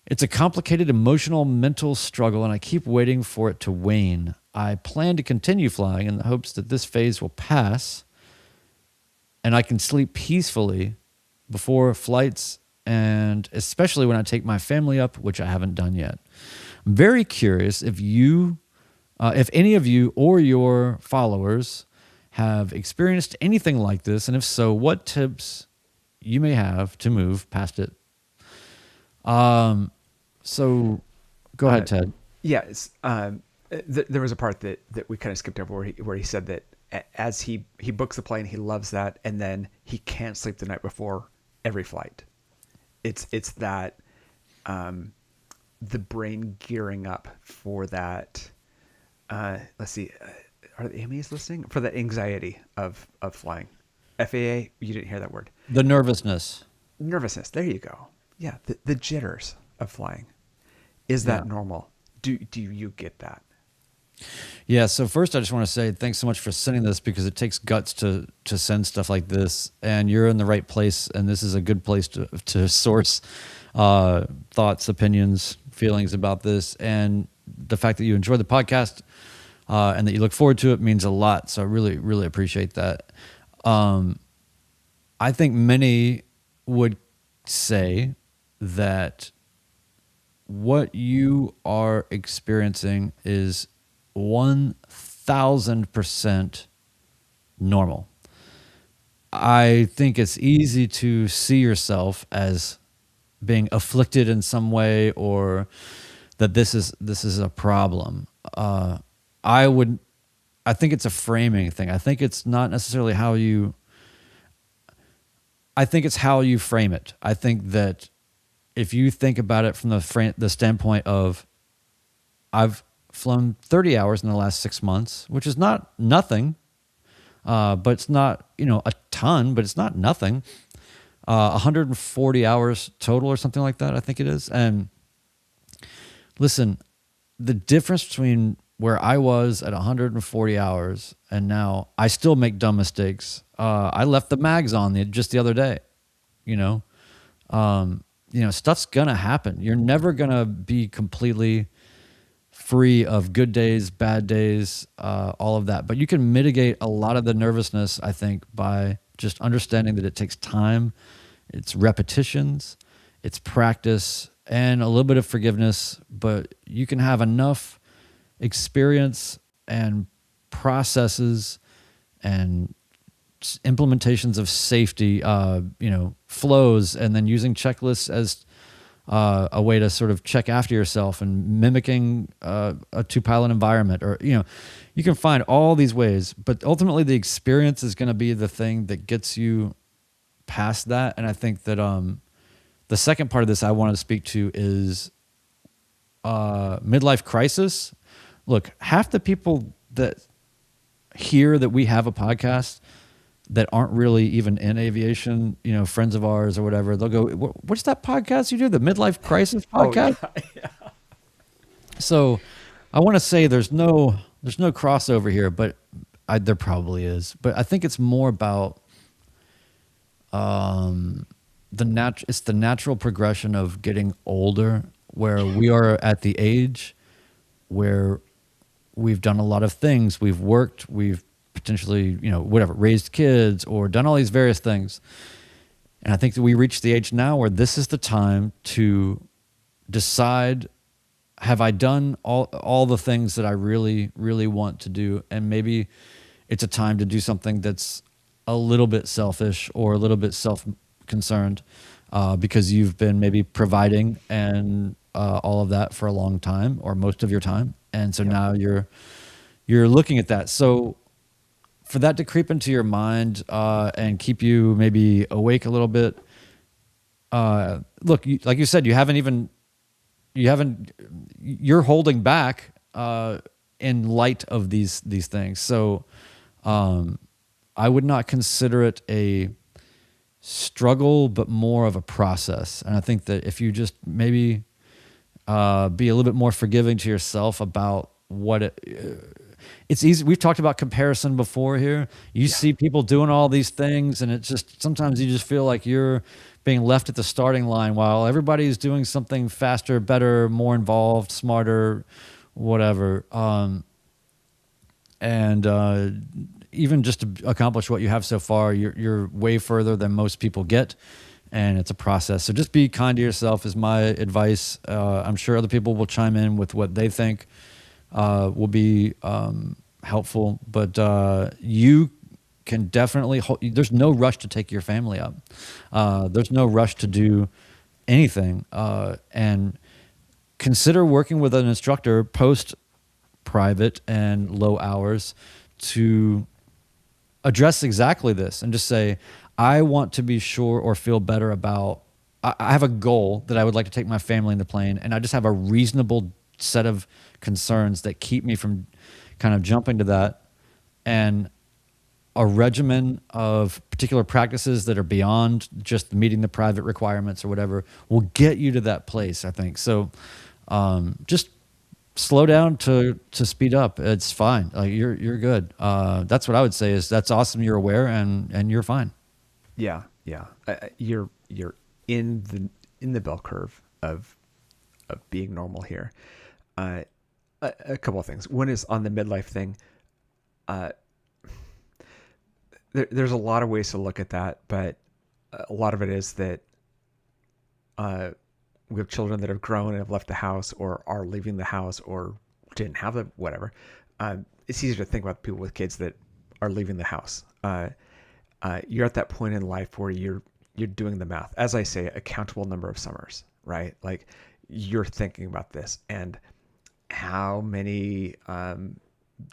It's a complicated emotional, mental struggle, and I keep waiting for it to wane. I plan to continue flying in the hopes that this phase will pass and I can sleep peacefully before flights, and especially when I take my family up, which I haven't done yet. I'm very curious if any of you or your followers have experienced anything like this, and if so, what tips you may have to move past it. So go ahead, Ted. Yeah, there was a part that we kind of skipped over where he said that as he books the plane, he loves that, and then he can't sleep the night before every flight. It's that the brain gearing up for that. Let's see, are the MEs listening? For the anxiety of flying. FAA, you didn't hear that word. The nervousness. There you go. Yeah, the jitters of flying. Is that normal? Do you get that? Yeah, so first I just want to say thanks so much for sending this, because it takes guts to send stuff like this, and you're in the right place, and this is a good place to source thoughts, opinions, feelings about this, and the fact that you enjoy the podcast and that you look forward to it means a lot, so I really, really appreciate that. I think many would say that what you are experiencing is 1,000% normal. I think it's easy to see yourself as being afflicted in some way, or that this is a problem. I think it's a framing thing. I think it's not necessarily I think it's how you frame it. I think that if you think about it from the standpoint of, I've flown 30 hours in the last 6 months, which is not nothing, but it's not, a ton, but it's not nothing. 140 hours total or something like that, I think it is. And listen, the difference between where I was at 140 hours and now, I still make dumb mistakes. I left the mags on just the other day, stuff's gonna happen. You're never gonna be completely free of good days, bad days, all of that. But you can mitigate a lot of the nervousness, I think, by just understanding that it takes time, it's repetitions, it's practice, and a little bit of forgiveness. But you can have enough experience and processes and implementations of safety, flows, and then using checklists as a way to sort of check after yourself, and mimicking a 2-pilot environment, or you can find all these ways, but ultimately the experience is going to be the thing that gets you past that. And I think that the second part of this I want to speak to is midlife crisis. Look, half the people that hear that we have a podcast that aren't really even in aviation, friends of ours or whatever, they'll go, what's that podcast you do? The Midlife Crisis Podcast? Oh, yeah. So I want to say there's no crossover here, but there probably is. But I think it's more about it's the natural progression of getting older, where we are at the age where we've done a lot of things. We've worked, we've potentially, whatever, raised kids or done all these various things. And I think that we reach the age now where this is the time to decide, have I done all the things that I really, really want to do? And maybe it's a time to do something that's a little bit selfish or a little bit self-concerned because you've been maybe providing and all of that for a long time or most of your time. And so now you're looking at that. So for that to creep into your mind and keep you maybe awake a little bit, look, like you said, you're holding back in light of these things. So I would not consider it a struggle, but more of a process. And I think that if you just maybe be a little bit more forgiving to yourself about what it's easy. We've talked about comparison before here. You see people doing all these things, and it's just sometimes you just feel like you're being left at the starting line while everybody's doing something faster, better, more involved, smarter, whatever. Even just to accomplish what you have so far, you're way further than most people get, and it's a process. So just be kind to yourself is my advice. I'm sure other people will chime in with what they think will be helpful, but you can definitely there's no rush to take your family up. There's no rush to do anything, and consider working with an instructor post private and low hours to address exactly this and just say, I want to be sure or feel better about, I have a goal that I would like to take my family in the plane, and I just have a reasonable set of concerns that keep me from kind of jumping to that, and a regimen of particular practices that are beyond just meeting the private requirements or whatever will get you to that place, I think. So just slow down to speed up. It's fine. Like you're good. That's what I would say is that's awesome. You're aware and you're fine. Yeah. You're in the bell curve of being normal here. A couple of things. One is on the midlife thing. There's a lot of ways to look at that, but a lot of it is that we have children that have grown and have left the house or are leaving the house or didn't have them, whatever. It's easier to think about people with kids that are leaving the house. You're at that point in life where you're doing the math. As I say, a countable number of summers, right? Like you're thinking about this and how many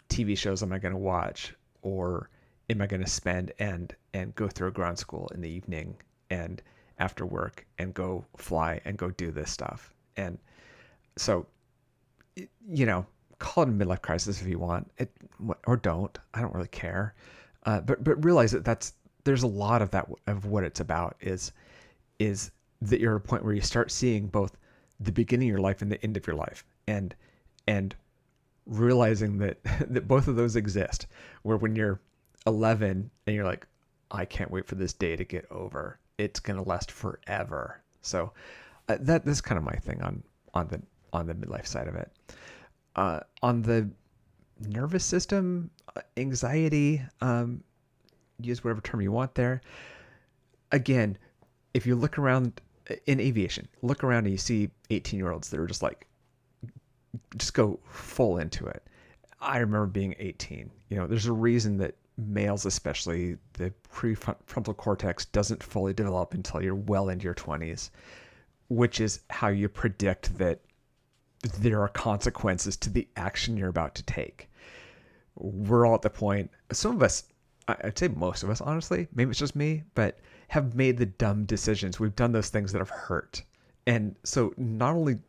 TV shows am I going to watch, or am I going to spend and go through a ground school in the evening and after work and go fly and go do this stuff. And so, call it a midlife crisis if you want it, or don't. I don't really care. But realize that there's a lot of that of what it's about is that you're at a point where you start seeing both the beginning of your life and the end of your life, and realizing that both of those exist. Where when you're 11 and you're like, I can't wait for this day to get over. It's gonna last forever. So that's kind of my thing on the midlife side of it. On the nervous system, anxiety, use whatever term you want there. Again, if you look around in aviation, look around and you see 18-year-olds that are just go full into it. I remember being 18. There's a reason that males, especially, the prefrontal cortex doesn't fully develop until you're well into your 20s, which is how you predict that there are consequences to the action you're about to take. We're all at the point, some of us, I'd say most of us, honestly, maybe it's just me, but have made the dumb decisions. We've done those things that have hurt. And so not only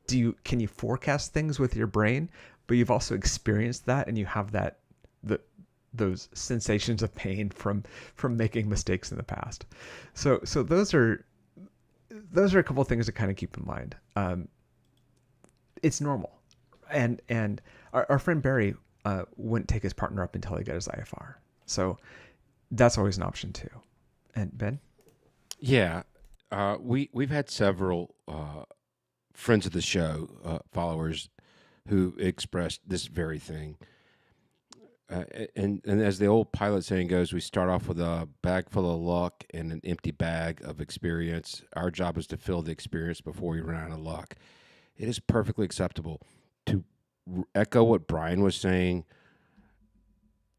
can you forecast things with your brain, but you've also experienced that, and you have those sensations of pain from making mistakes in the past. So those are a couple of things to kind of keep in mind. It's normal, and our friend Barry wouldn't take his partner up until he got his IFR. So that's always an option too. And Ben? Yeah, we've had several friends of the show, followers, who expressed this very thing. And as the old pilot saying goes, we start off with a bag full of luck and an empty bag of experience. Our job is to fill the experience before we run out of luck. It is perfectly acceptable to echo what Brian was saying.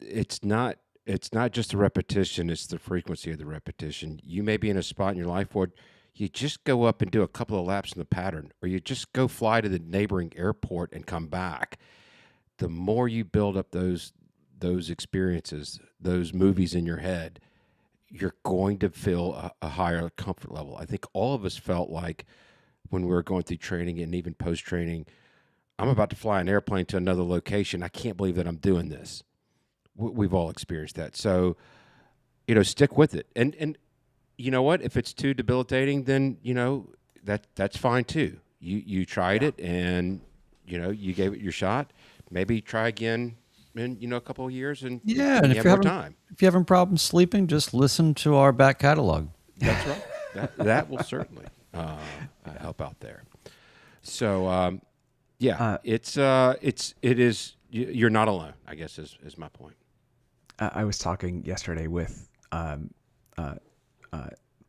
It's not just the repetition, it's the frequency of the repetition. You may be in a spot in your life where you just go up and do a couple of laps in the pattern, or you just go fly to the neighboring airport and come back. The more you build up those experiences, those movies in your head, you're going to feel a higher comfort level. I think all of us felt like when we were going through training and even post-training, I'm about to fly an airplane to another location. I can't believe that I'm doing this. We've all experienced that. So, stick with it. And you know what? If it's too debilitating, then, that's fine too. You tried it and, you gave it your shot. Maybe try again in, a couple of years and and you have more time. If you're having problems sleeping, just listen to our back catalog. That's right. that will certainly help out there. So, it is, you're not alone, I guess is my point. I was talking yesterday with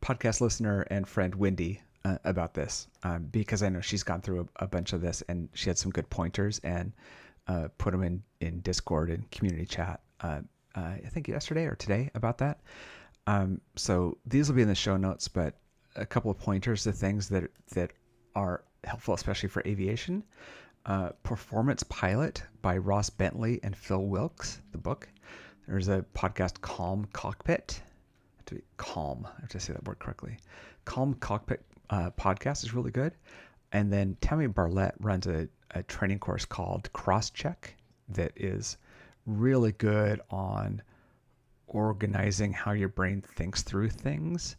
podcast listener and friend Wendy about this because I know she's gone through a bunch of this and she had some good pointers and put them in Discord and community chat. I think yesterday or today about that. So these will be in the show notes, but a couple of pointers to things that are helpful, especially for aviation. Performance Pilot by Ross Bentley and Phil Wilkes, the book. There's a podcast, Calm Cockpit. I have to say that word correctly. Calm Cockpit podcast is really good. And then Tammy Barlett runs a training course called Crosscheck that is really good on organizing how your brain thinks through things.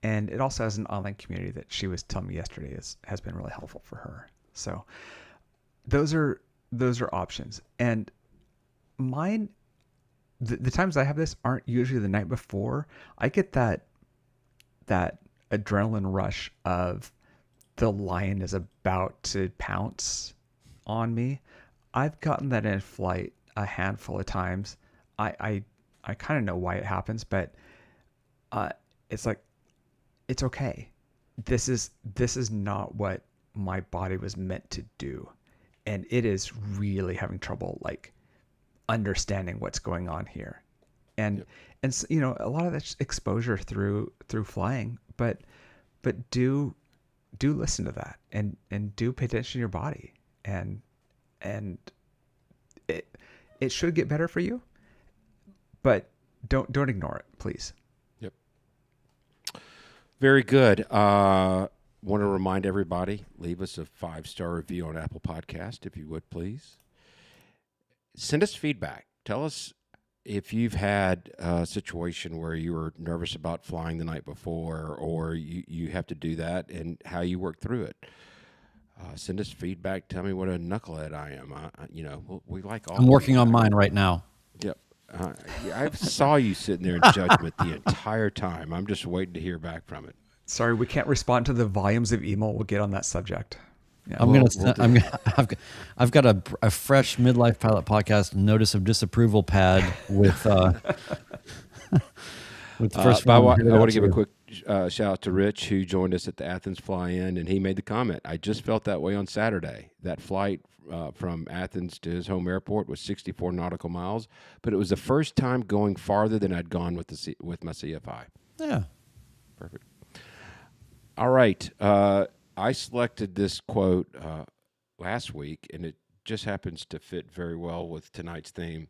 And it also has an online community that she was telling me yesterday has been really helpful for her. So those are options. And mine, the times I have this aren't usually the night before. I get that adrenaline rush of the lion is about to pounce on me. I've gotten that in flight a handful of times. I kind of know why it happens, but it's like, it's okay. This is not what my body was meant to do. And it is really having trouble like understanding what's going on here. And a lot of that's exposure through flying, but do listen to that and do pay attention to your body and it should get better for you, but don't ignore it, please. Yep. Very good. Want to remind everybody, leave us a 5-star review on Apple Podcast, if you would, please. Send us feedback. Tell us if you've had a situation where you were nervous about flying the night before or you have to do that and how you work through it. Send us feedback. Tell me what a knucklehead I am. We like all. I'm working on mine right now. Yep. I saw you sitting there in judgment the entire time. I'm just waiting to hear back from it. Sorry, we can't respond to the volumes of email we'll get on that subject. Yeah. I've got a fresh Midlife Pilot Podcast notice of disapproval pad with with the first. I want to give a quick shout out to Rich, who joined us at the Athens fly-in, and he made the comment, I just felt that way on Saturday. That flight from Athens to his home airport was 64 nautical miles, but it was the first time going farther than I'd gone with my CFI. Yeah. Perfect. All right. I selected this quote last week, and it just happens to fit very well with tonight's theme.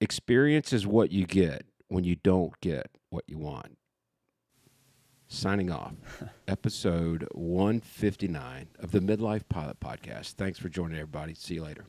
Experience is what you get when you don't get what you want. Signing off. Episode 159 of the Midlife Pilot Podcast. Thanks for joining, everybody. See you later.